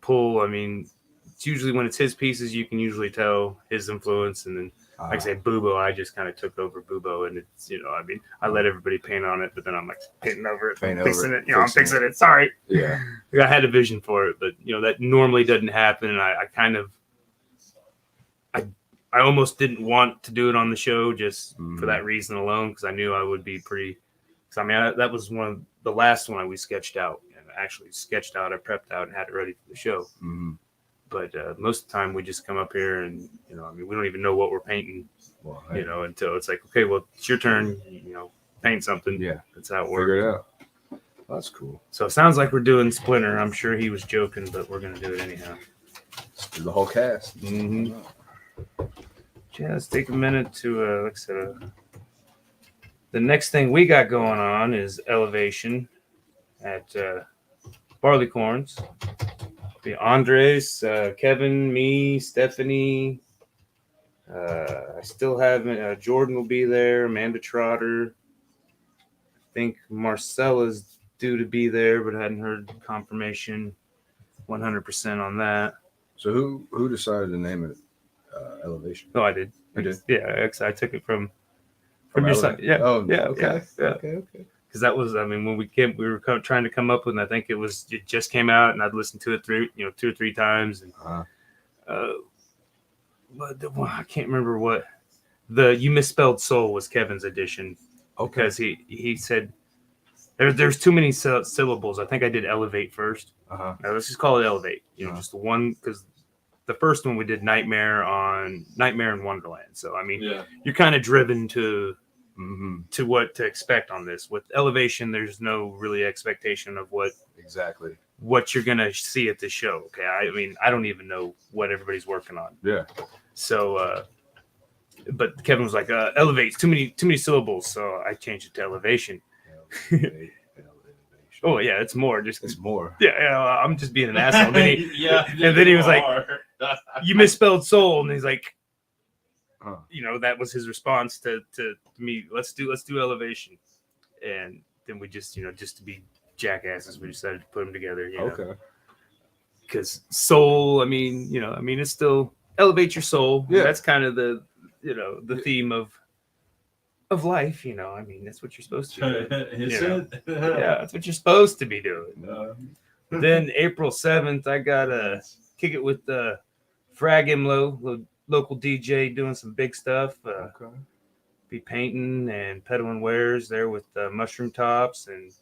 pull. I mean, it's usually when it's his pieces, you can usually tell his influence, and then like I say, Bubo, I just kind of took over Bubo, and it's I mean, I let everybody paint on it, but then I'm like painting over it, fixing it. I'm fixing it. Sorry. Yeah. I had a vision for it, but that normally doesn't happen, and I kind of I almost didn't want to do it on the show just for that reason alone, because I knew I would be pretty. Because I mean, that was one of the last one we sketched out, and actually sketched out. I prepped out and had it ready for the show. Mm-hmm. But most of the time, we just come up here and I mean, we don't even know what we're painting, Well, hey, until it's like, okay, well, it's your turn. Paint something. Yeah, that's how it figure it works. out. That's cool. So it sounds like we're doing Splinter. I'm sure he was joking, but we're gonna do it anyhow. Let's do the whole cast. Mm-hmm. Yeah, let's take a minute to like I said, the next thing we got going on is Elevation at Barleycorns. Be Andres, Kevin, me, Stephanie. I still haven't. Jordan will be there. Amanda Trotter. I think Marcella's due to be there, but I hadn't heard confirmation 100% on that. So who decided to name it Elevation? Oh, I did. You did? Yeah, I took it from your side. Yeah. Oh, yeah. okay. Yeah. Okay. Because that was, I mean, when we were trying to come up with, and I think it just came out, and I'd listened to it through, 2 or 3 times, and but I can't remember what You Misspelled Soul was Kevin's addition. Okay. Because he said there's too many syllables. I think I did Elevate first. Now let's just call it Elevate. Just the one, because the first one we did Nightmare in Wonderland. So I mean, you're kind of driven to what to expect on this. With Elevation, there's no really expectation of what you're gonna see at the show. Okay, I mean, I don't even know what everybody's working on. Yeah. So, but Kevin was like, "Elevate's too many syllables," so I changed it to Elevation. Oh yeah, it's more. It's more. Yeah, I'm just being an asshole. And then he was like, "You misspelled soul," and he's like, that was his response to me. Let's do Elevation, and then we just just to be jackasses, we decided to put them together. Okay. Because soul, I mean, it's still elevate your soul. Yeah. That's kind of the theme of life. I mean, that's what you're supposed to do. Yeah, that's what you're supposed to be doing. Then April 7th, I got to kick it with Frag Imlo, local DJ, doing some big stuff. Be painting and peddling wares there with Mushroom Tops, and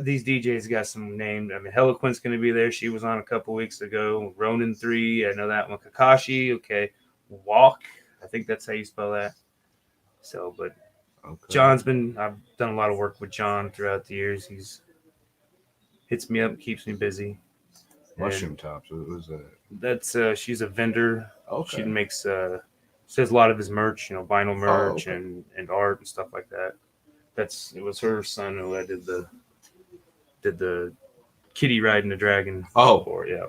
these DJs got some names. I mean, Heliquint's going to be there. She was on a couple weeks ago. Ronin 3, I know that one. Kakashi, okay. Walk, I think that's how you spell that. So, but I've done a lot of work with John throughout the years. He's hits me up, keeps me busy. Mushroom Tops, what was that? That's she's a vendor. Okay. She makes says a lot of his merch, vinyl merch and art and stuff like that. It was her son who I did the kitty riding the dragon for. Yeah.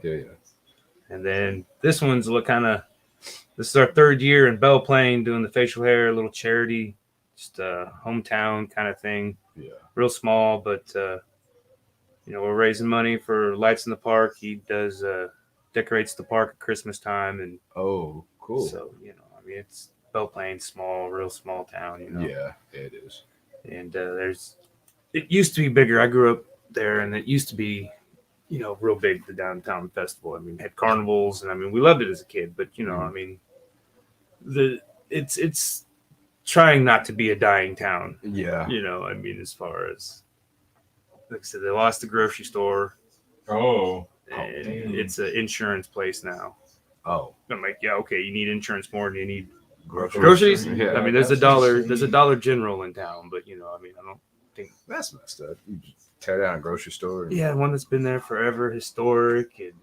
And then this one's this is our 3rd year in Belle Plaine doing the facial hair, a little charity, just a hometown kind of thing. Yeah. Real small, but we're raising money for Lights in the Park. He does decorates the park at Christmas time, and cool. So I mean, it's Belle Plaine, real small town. Yeah, it is. And it used to be bigger. I grew up there, and it used to be real big, the downtown festival. I mean, had carnivals, and I mean, we loved it as a kid. But I mean, it's trying not to be a dying town. Yeah. I mean, as far as like I said, they lost the grocery store. And it's an insurance place now. I'm like, yeah, okay, you need insurance more than you need groceries. Yeah. I mean, there's a Dollar General in town, but I mean, I don't think that's messed up. You just tear down a grocery store. Yeah, one that's been there forever, historic, and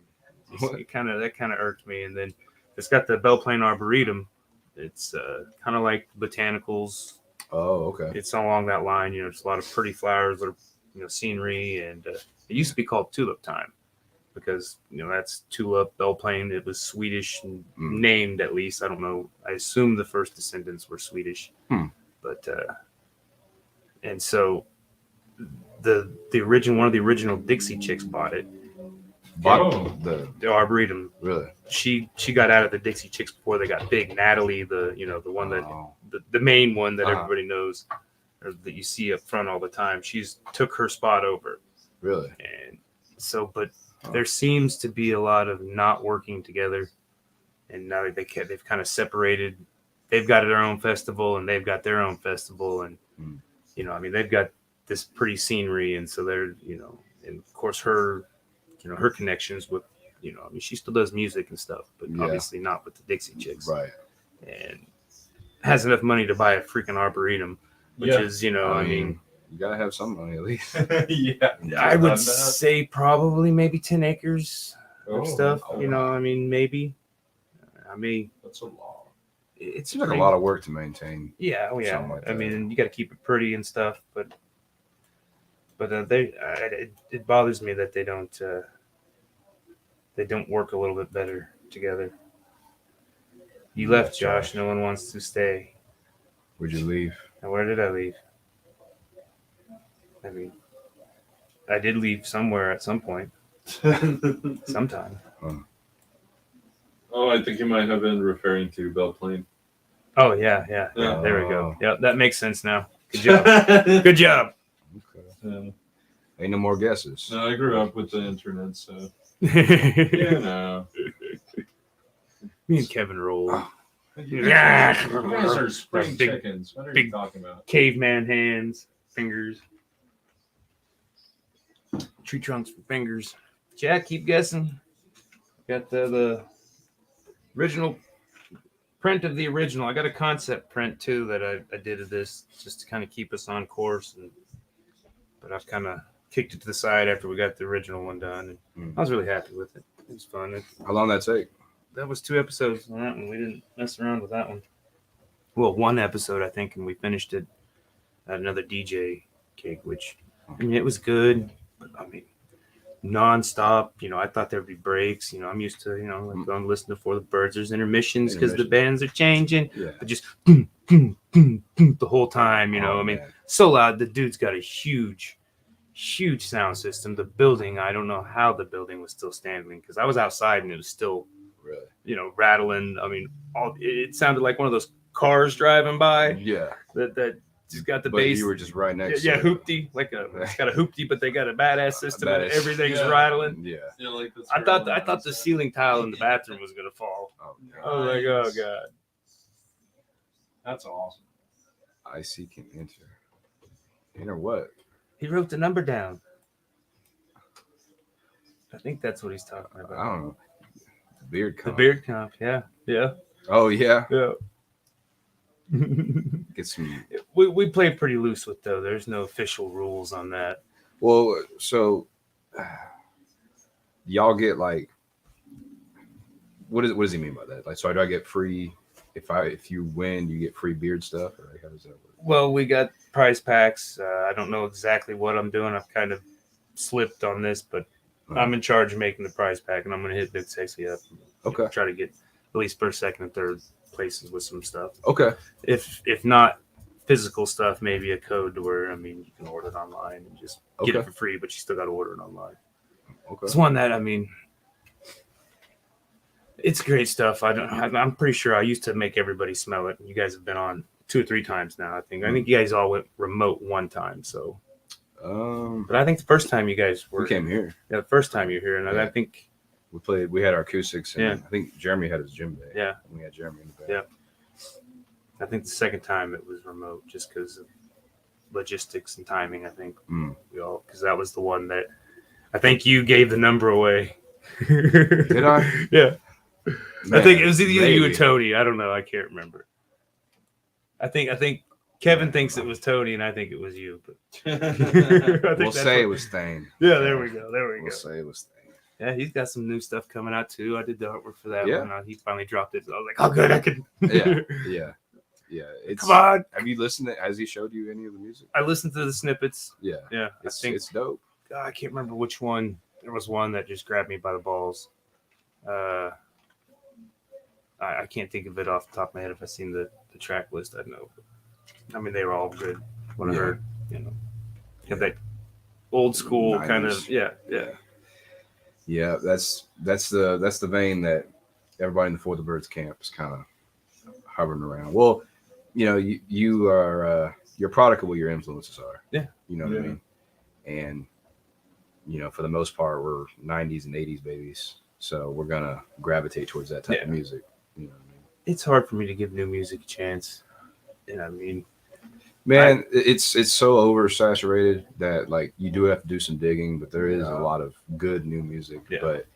that kind of irked me. And then it's got the Belle Plaine Arboretum. It's kind of like botanicals. Okay. It's along that line. There's a lot of pretty flowers, scenery, and it used to be called Tulip Time. because that's tulip bell playing. It was Swedish named, at least. I don't know. I assume the first descendants were Swedish, but and so the original one of the original Dixie Chicks bought it. The Arboretum. Really? She got out of the Dixie Chicks before they got big. Natalie, the one that the main one that everybody knows, or that you see up front all the time. She's took her spot over. Really? And so, but there seems to be a lot of not working together, and now they've kind of separated. They've got their own festival, and they've got their own festival, and they've got this pretty scenery, and so they're and of course her connections with she still does music and stuff, but obviously not with the Dixie Chicks, Right? And has enough money to buy a freaking Arboretum, which is you gotta have some money at least. I would say probably maybe 10 acres of stuff. Maybe. That's a lot. It's Seems like a lot of work to maintain. Yeah, something like that. You got to keep it pretty and stuff, but it bothers me that they don't work a little bit better together. You left, Josh. No one wants to stay. Would you leave? And where did I leave? I did leave somewhere at some point. Sometime. Oh, I think you might have been referring to Belle Plaine. Oh, yeah. There we go. Yeah, that makes sense now. Good job. Good job. Okay. Ain't no more guesses. No, I grew up with the internet, so Me and Kevin rolled. You guys are spring Big- chickens. What are big- you talking about? Caveman hands, fingers. Tree trunks for fingers. Jack, keep guessing. Got the original print of the original. I got a concept print too that I did of this just to kind of keep us on course, but I've kind of kicked it to the side after we got the original one done, and I was really happy with it. It was fun. How long did that take? That was 2 episodes on that one. We didn't mess around with that one. Well, 1 episode, I think, and we finished it at another DJ gig, which, it was good, but, nonstop. I thought there'd be breaks. I'm used to, going to listen to For the Birds. There's intermissions because the bands are changing, but just the whole time, so loud. The dude's got a huge sound system. The building, I don't know how the building was still standing because I was outside and it was still really, rattling. It sounded like one of those cars driving by. Yeah, that just got the but bass. you were just right next. Yeah, to it. hoopty, it's got a hoopty, but they got a badass system. And Badass. everything's rattling. Yeah. I thought the ceiling tile in the bathroom was gonna fall. I was like, oh god, that's awesome. IC can enter. Enter what? he wrote the number down. I think that's what he's talking about. I don't know. The beard The comp. beard comp, yeah. Oh yeah. we Get some. play pretty loose with though. There's no official rules on that. Well, so y'all get like, what does he mean by that? Like, so do I get free if you win, you get free beard stuff, or like, how does that work? Well, we got prize packs. I don't know exactly what I'm doing. I've kind of slipped on this, but I'm in charge of making the prize pack, and I'm going to hit Big Sexy up. Okay. Try to get at least first, second, and third places with some stuff. Okay. If not physical stuff, maybe a code to where you can order it online and just get it for free, but you still got to order it online. Okay. It's one that it's great stuff. I'm pretty sure I used to make everybody smell it. You guys have been on 2 or 3 times now. I think you guys all went remote one time. So, but I think the first time you guys were, we came here. Yeah, the first time you're here, and I think we played. We had our acoustics, and Yeah. I think Jeremy had his gym day. Yeah. And we had Jeremy in the back. Yeah. I think the second time it was remote just because of logistics and timing. I think because that was the one that I think you gave the number away. Did I? Yeah. Man, I think it was either you or maybe. Tony. I don't know. I can't remember. I think Kevin thinks it was Tony, and I think it was you. But I think We'll that's say it what- was Thane. Yeah, there we go. We'll say it was Thane. Yeah, he's got some new stuff coming out too. I did the artwork for that Yeah. one. He finally dropped it. So I was like, "Oh, good, I can." Yeah. It's, Come on. Have you listened to? Has he showed you any of the music? I listened to the snippets. Yeah. Yeah, It's I think it's dope. I can't remember which one. there was one that just grabbed me by the balls. I can't think of it off the top of my head. If I seen the track list, I'd know. I mean, they were all good. When I heard, have that old school 90s. kind of, yeah. Yeah, that's the vein that everybody in the For the Birds camp is kind of hovering around. Well, you are you're a product of what your influences are. Yeah. You know what I mean? And for the most part, we're 90s and 80s babies, so we're gonna gravitate towards that type of music. You know what I mean? It's hard for me to give new music a chance. And I mean, man, it's so oversaturated that like you do have to do some digging, but there is a lot of good new music. Yeah. But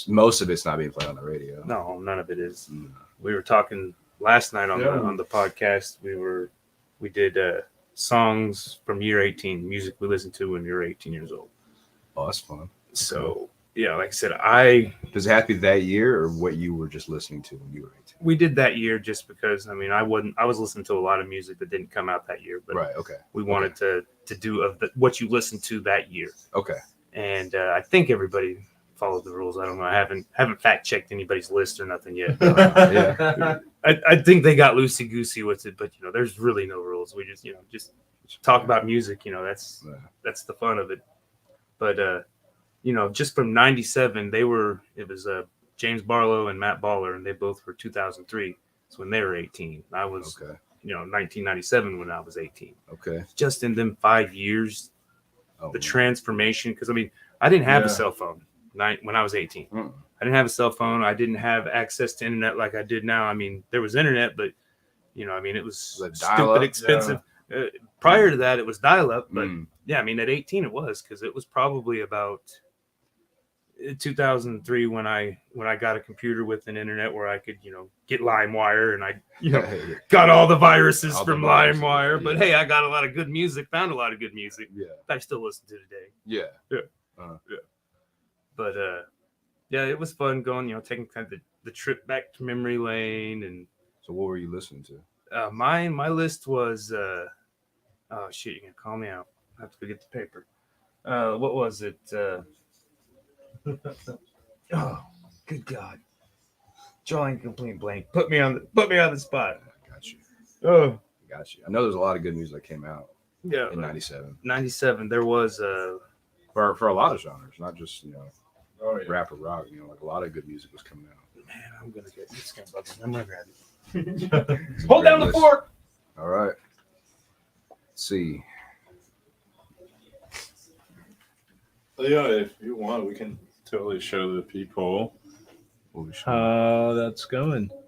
most of it's not being played on the radio. no, none of it is. We were talking last night on the podcast. We did songs from year 18, music we listened to when you were 18 years old. Oh, that's fun. So yeah, like I said, does it have to be that year or what you were just listening to when you were 18? We did that year just because, I mean, I was listening to a lot of music that didn't come out that year, but Right. Okay. we wanted to do what you listened to that year. Okay. And I think everybody followed the rules. I don't know. I haven't fact checked anybody's list or nothing yet. Yeah. I think they got loosey goosey with it, but there's really no rules. We just talk about music. That's the fun of it. But just from '97, it was James Barlow and Matt Baller, and they both were 2003. So when they were 18, I was 1997 when I was 18. Okay. Just in them 5 years, the man. transformation. Because I mean, I didn't have a cell phone when I was 18. Mm. I didn't have a cell phone. I didn't have access to internet like I did now. I mean, there was internet, but it was stupid expensive. Prior to that, it was dial-up, but yeah, I mean, at 18 it was, because it was probably about 2003 when I got a computer with an internet where I could get LimeWire, and I got all the viruses from LimeWire. But hey, I got a lot of good music, found a lot of good music. Yeah. I still listen to today. Yeah. But yeah, it was fun going, taking kind of the trip back to memory lane. And So what were you listening to? my list was oh shit, you're gonna call me out. I have to go get the paper. What was it? Oh, good God. Drawing complete blank. Put me on the spot. I got you. Oh, Got you. I know there's a lot of good music that came out yeah. in '97 '97. There was for a lot of genres, not just rap or rock. Like a lot of good music was coming out. man, I'm gonna get this guy bugging. I'm gonna grab it. Hold down the fork. All right. Let's see. Yeah, if you want, we can totally show the people What we should- how that's going. All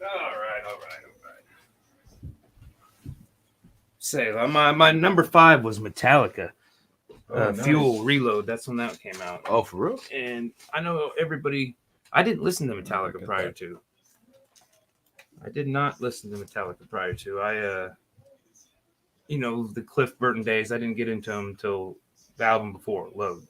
right. Say, my number 5 was Metallica. Nice. Fuel Reload. That's when that came out. Oh, for real? And I know everybody. I didn't listen to Metallica Look at prior that. to. I did not listen to Metallica prior to. The Cliff Burton days. I didn't get into them until the album before, Load.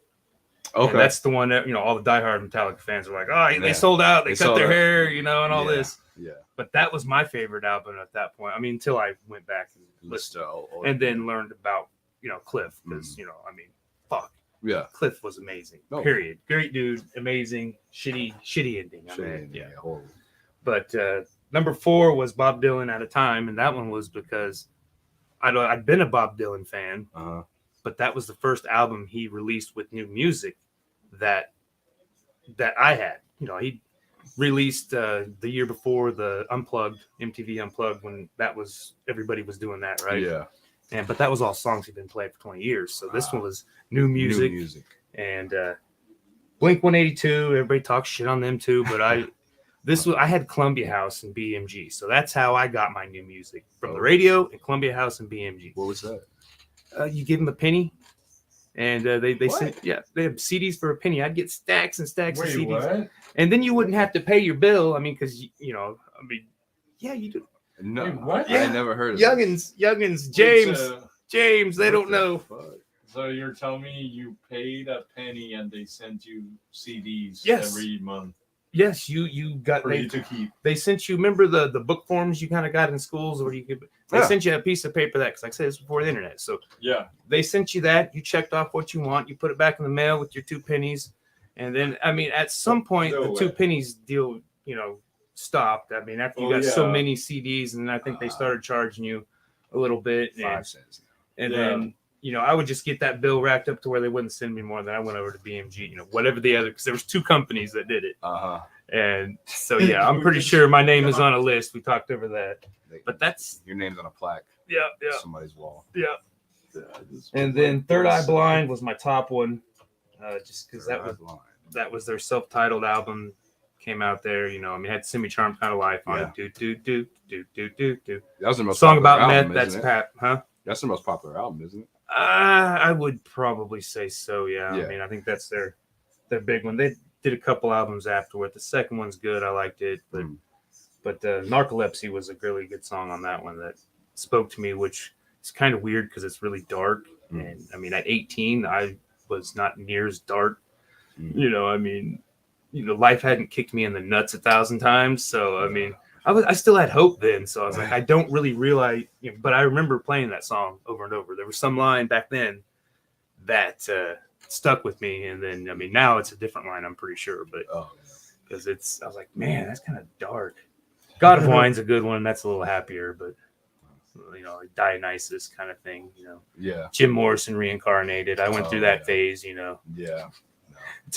Okay. And that's the one that all the diehard Metallica fans are like, oh, Yeah. they sold out, they cut sold their out. hair, and all Yeah. this. Yeah. But that was my favorite album at that point. I mean, until I went back and listened and then learned about Cliff, because fuck, yeah. Cliff was amazing. Oh. Period. Great dude, amazing. Shitty ending. Horrible. But number 4 was Bob Dylan At a Time, and that one was because I'd been a Bob Dylan fan, but that was the first album he released with new music that I had. He released the year before the MTV Unplugged, when everybody was doing that, right? Yeah. But that was all songs he'd been playing for 20 years. So this one was new music. And Blink 182, everybody talks shit on them too, but I had Columbia House and BMG. So that's how I got my new music, from the radio and Columbia House and BMG. What was that? You give them a penny, and they sent, they have CDs for a penny. I'd get stacks and stacks of CDs. What? And then you wouldn't have to pay your bill. I mean, because yeah, you do. No. Wait, what? I never heard of Youngins, James, they don't know. So you're telling me you paid a penny and they sent you CDs Yes. every month? Yes, you got for you to keep. they sent you. Remember the book forms you kind of got in schools, where you could. They Yeah. sent you a piece of paper that, because like I said, it's before the internet, so Yeah. they sent you that. You checked off what you want. You put it back in the mail with your 2 pennies, and then I mean, at some point, No the 2 way. pennies deal, stopped. I mean, after you Oh, got so yeah. many CDs, and I think they started charging you a little bit, 5 cents. and Yeah. then. I would just get that bill racked up to where they wouldn't send me more. Then I went over to BMG, whatever the other, because there was 2 companies that did it. And so, yeah, I'm pretty sure my name is on a list. We talked over that. But that's your name's on a plaque. Yeah. on somebody's wall. Yeah. And then Third Eye Blind was my top one, just because that was their self-titled album. Came out there, it had Semi Charmed Kind of Life on it. Do. That was the most Song popular about album, meth. That's isn't it? Pat, huh? That's the most popular album, isn't it? I would probably say so. Yeah. Yeah. I mean, I think that's their big one. They did a couple albums afterward. The second one's good. I liked it, but Narcolepsy was a really good song on that one that spoke to me, which is kind of weird because it's really dark. And I mean, at 18, I was not near as dark. I mean, life hadn't kicked me in the nuts 1,000 times. So I mean, I still had hope then. So I was like, I don't really realize, but I remember playing that song over and over. There was some line back then that stuck with me. And then, I mean, now it's a different line, I'm pretty sure, but because I was like, man, that's kind of dark. God of Wine's a good one. That's a little happier, but like Dionysus kind of thing, Yeah. Jim Morrison reincarnated. I went through that phase, Yeah.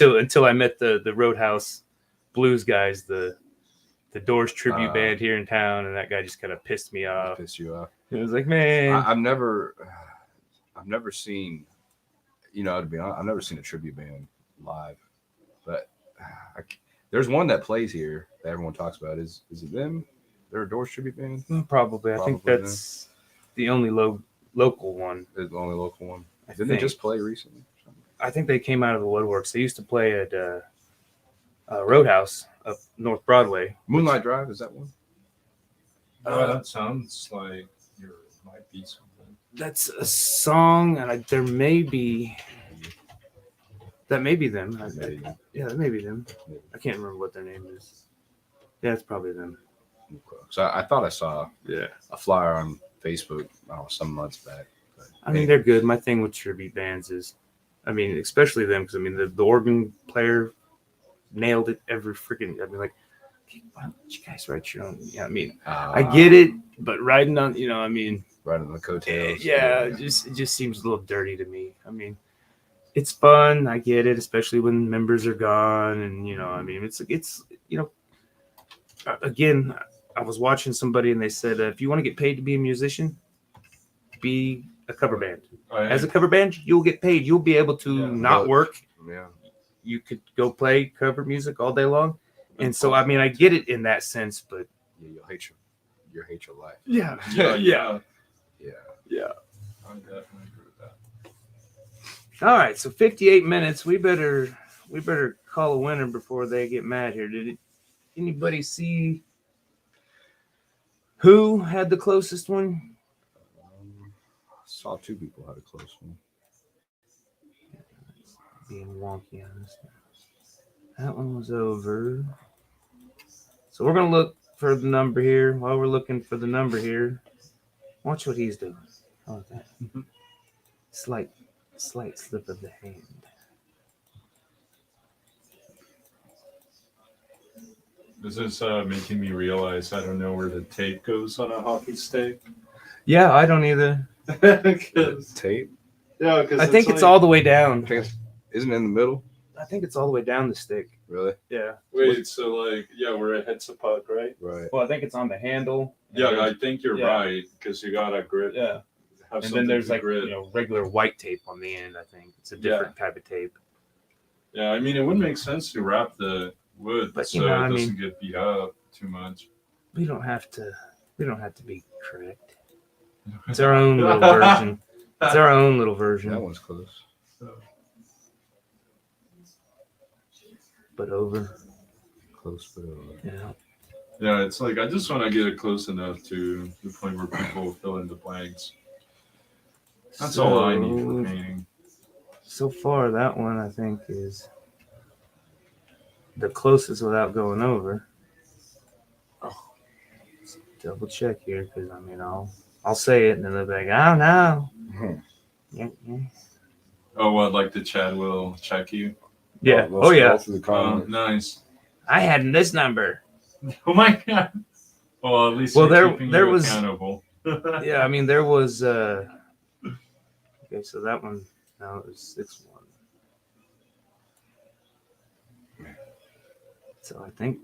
until I met the Roadhouse Blues guys, the Doors tribute band here in town, and that guy just kind of pissed me off. Pissed you off. It was like, man, I've never seen, to be honest, I've never seen a tribute band live, but there's one that plays here that everyone talks about. Is it them? They're a Doors tribute band? Probably. I think that's the only local one. It's the only local one. Didn't think. they just play recently? I think they came out of the woodworks. They used to play at Roadhouse up North Broadway. Moonlight Drive, is that one? That sounds like might be something. That's a song, and that may be them. Yeah, that may be them. I can't remember what their name is. Yeah, it's probably them. So I thought I saw a flyer on Facebook some months back. But I mean, they're good. My thing with tribute bands is, I mean, especially them, because I mean, the organ player nailed it every freaking. I mean, like, why don't you guys write your own? Yeah, I mean, I get it, but writing on, I mean, right on the coattails. it just seems a little dirty to me. I mean, it's fun. I get it, especially when members are gone, and I mean, it's again, I was watching somebody and they said, if you want to get paid to be a musician, be a cover band. As a cover band, you'll get paid. You'll be able to not work. Yeah. You could go play cover music all day long. And so, I mean, I get it in that sense, but you'll hate your life. Yeah. Yeah. Yeah. I definitely agree with that. All right. So 58 minutes. We better call a winner before they get mad here. Did anybody see who had the closest one? I saw 2 people had a close one. Being wonky on this one. That one was over. So we're going to look for the number here. While we're looking for the number here, watch what he's doing. How about that? Slight slip of the hand. This is making me realize I don't know where the tape goes on a hockey stick. Yeah, I don't either. Tape? Yeah, because I think it's all the way down. Isn't it in the middle? I think it's all the way down the stick. Really? Yeah. Wait, so where it hits a puck, right? Right. Well, I think it's on the handle. Yeah, I think you're Yeah. right because you got a grip. Yeah. Have And then there's something to like grip. regular white tape on the end. I think it's a different type of tape. Yeah, I mean it would make sense to wrap the wood But, so it doesn't get beat up too much. We don't have to be correct. It's our own little version. It's our own little version. That one's close. But over. Close, but over. Yeah. Yeah, it's like I just want to get it close enough to the point where people fill in the blanks. That's all I need for painting. So far, that one I think is the closest without going over. Double check here because I mean I'll say it and then they'll be like, I don't know. Yeah. Oh, what? Like the chat will check you? Yeah. They'll Oh yeah. scroll through the Oh, comments. nice. I had this number. Oh my god. Well, at least Well, you're there- keeping there you was- accountable. Yeah, I mean there was okay, so that one now it was 6-1. So I think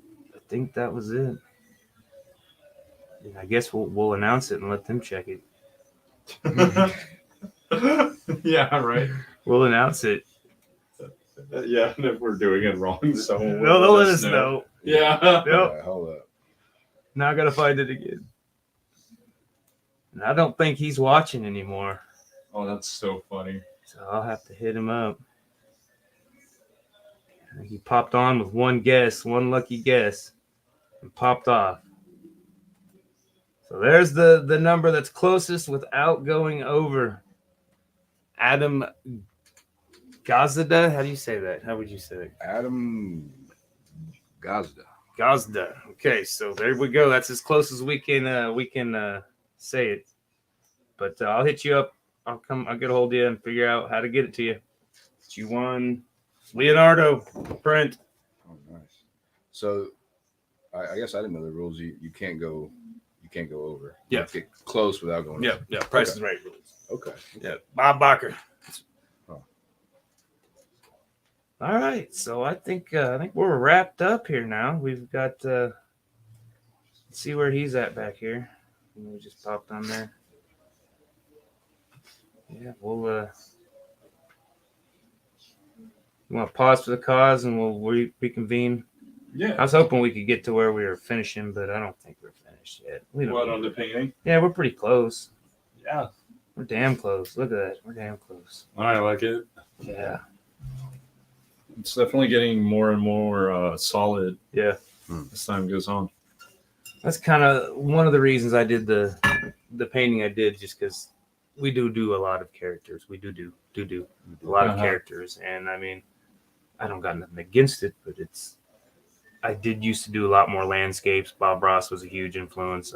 that was it. And I guess we'll announce it and let them check it. Yeah, right. We'll announce it. Yeah, and if we're doing it wrong, someone They'll will let us know. Yeah. Yep. All right, hold up. Now I gotta find it again. And I don't think he's watching anymore. Oh, that's so funny. So I'll have to hit him up. He popped on with one lucky guess, and popped off. So there's the number that's closest without going over. Adam Gazda. How do you say that? How would you say that? Adam Gazda. Gazda. Okay, so there we go. That's as close as we can say it. But I'll hit you up. I'll get a hold of you and figure out how to get it to you. But you won Leonardo print. Oh, nice. So, I guess I didn't know the rules. You can't go over. You Yeah. have to get close without going over. Yeah. Price is Right rules. Okay. Yeah, Bob Barker. Oh. All right, so I think we're wrapped up here now. We've got let's see where he's at back here. We just popped on there. Yeah, we'll you want to pause for the cause and we'll reconvene. Yeah. I was hoping we could get to where we were finishing, but I don't think we're finished yet. We don't. What, on the painting? Yeah, we're pretty close. Yeah. We're damn close. Look at that. We're damn close. I like it. Yeah. It's definitely getting more and more solid Yeah. as time goes on. That's kind of one of the reasons I did the painting I did, just because we do a lot of characters. We do a lot of characters, and I mean, I don't got nothing against it, but I did used to do a lot more landscapes. Bob Ross was a huge influence.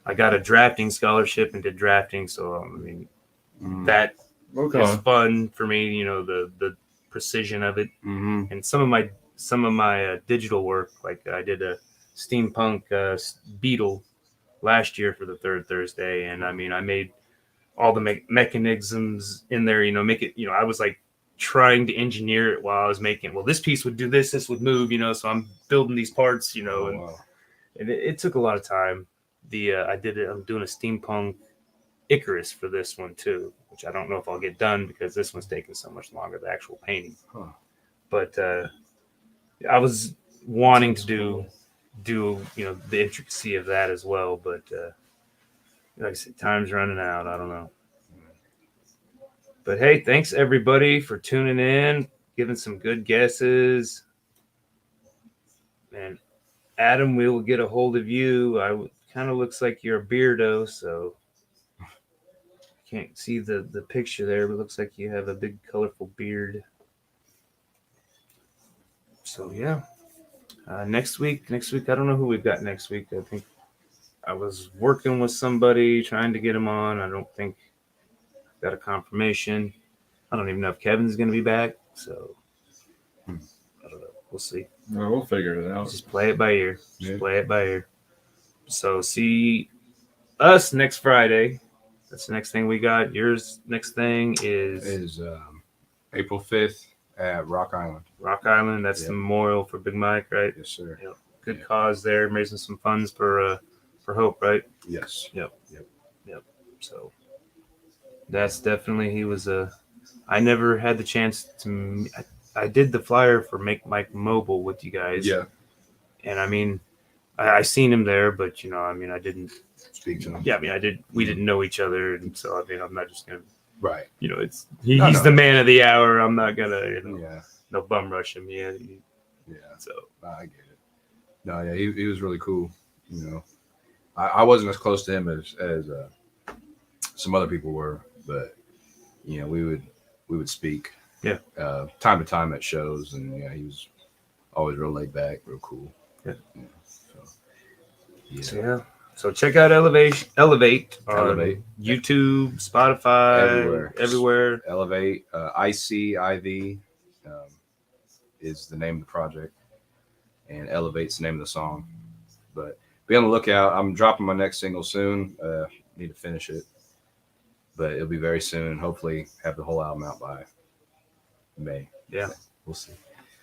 I got a drafting scholarship and did drafting, so I mean that is fun for me. You know, the precision of it, and some of my digital work, like I did a steampunk beetle last year for the third Thursday, and I mean I made all the mechanisms in there. You know, make it. You know, I was like trying to engineer it while I was making. Well, this piece would do this. This would move. You know, so I'm building these parts. You know, and it took a lot of time. I'm doing a steampunk Icarus for this one too, which I don't know if I'll get done because this one's taking so much longer, the actual painting. But I was wanting to do you know the intricacy of that as well, but like I said, time's running out. I don't know. But hey, thanks everybody for tuning in, giving some good guesses. And Adam, we will get a hold of you. Kind of looks like you're a beardo, so can't see the picture there, but it looks like you have a big colorful beard. So yeah, next week, I don't know who we've got next week. I think I was working with somebody trying to get him on. I don't think I got a confirmation. I don't even know if Kevin's going to be back. So I don't know. We'll see. Well, we'll figure it out. Just play it by ear. Yeah. Play it by ear. So see us next Friday. That's the next thing we got. Yours next thing is April 5th at Rock Island. Rock Island. That's the memorial for Big Mike, right? Yes, sir. Yep. Good cause there, raising some funds for Hope, right? Yes. Yep. So that's definitely he was I never had the chance to. I did the flyer for Make Mike Mobile with you guys. Yeah. And I mean, I seen him there, but you know, I mean, I didn't speak to him. Yeah, I mean, we didn't know each other, and so I mean, I'm not just gonna. Right. You know, he's the man of the hour. I'm not gonna, no bum rush him. Yeah. So I get it. No, yeah, he was really cool. You know, I wasn't as close to him as some other people were, but you know, we would speak. Yeah. Time to time at shows, and yeah, he was always real laid back, real cool. Yeah. Yeah. So yeah. So check out Elevate on Elevate. YouTube, Spotify, everywhere. Elevate. ICIV is the name of the project, and Elevate's the name of the song. But be on the lookout. I'm dropping my next single soon. Need to finish it, but it'll be very soon. Hopefully, have the whole album out by May. Yeah. We'll see.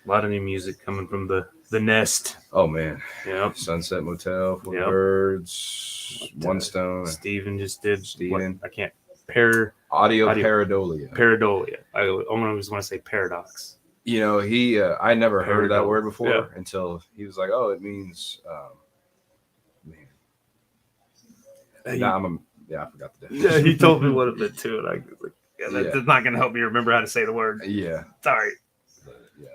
A lot of new music coming from the nest. Oh man. Yep. Sunset Motel, For the Yep. Birds, One Stone. Steven just did. Steven. I can't. Audio Audio. Pareidolia. Pareidolia. I always want to say paradox. You know, I never heard of that Pareidolia. word before Yeah. until he was like, "Oh, it means man." I forgot the definition. Yeah, he told me what it meant too, and I was like, yeah, that's Yeah. not going to help me remember how to say the word. Yeah. Sorry. But, yeah.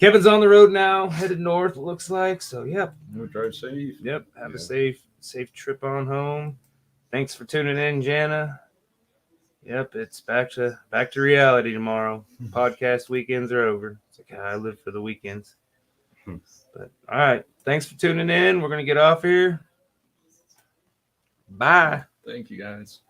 Kevin's on the road now, headed north. It looks like so. Yep. Drive safe. Yep. Have Yeah. a safe trip on home. Thanks for tuning in, Jana. Yep, it's back to reality tomorrow. Podcast weekends are over. It's like I live for the weekends. But all right, thanks for tuning in. We're gonna get off here. Bye. Thank you, guys.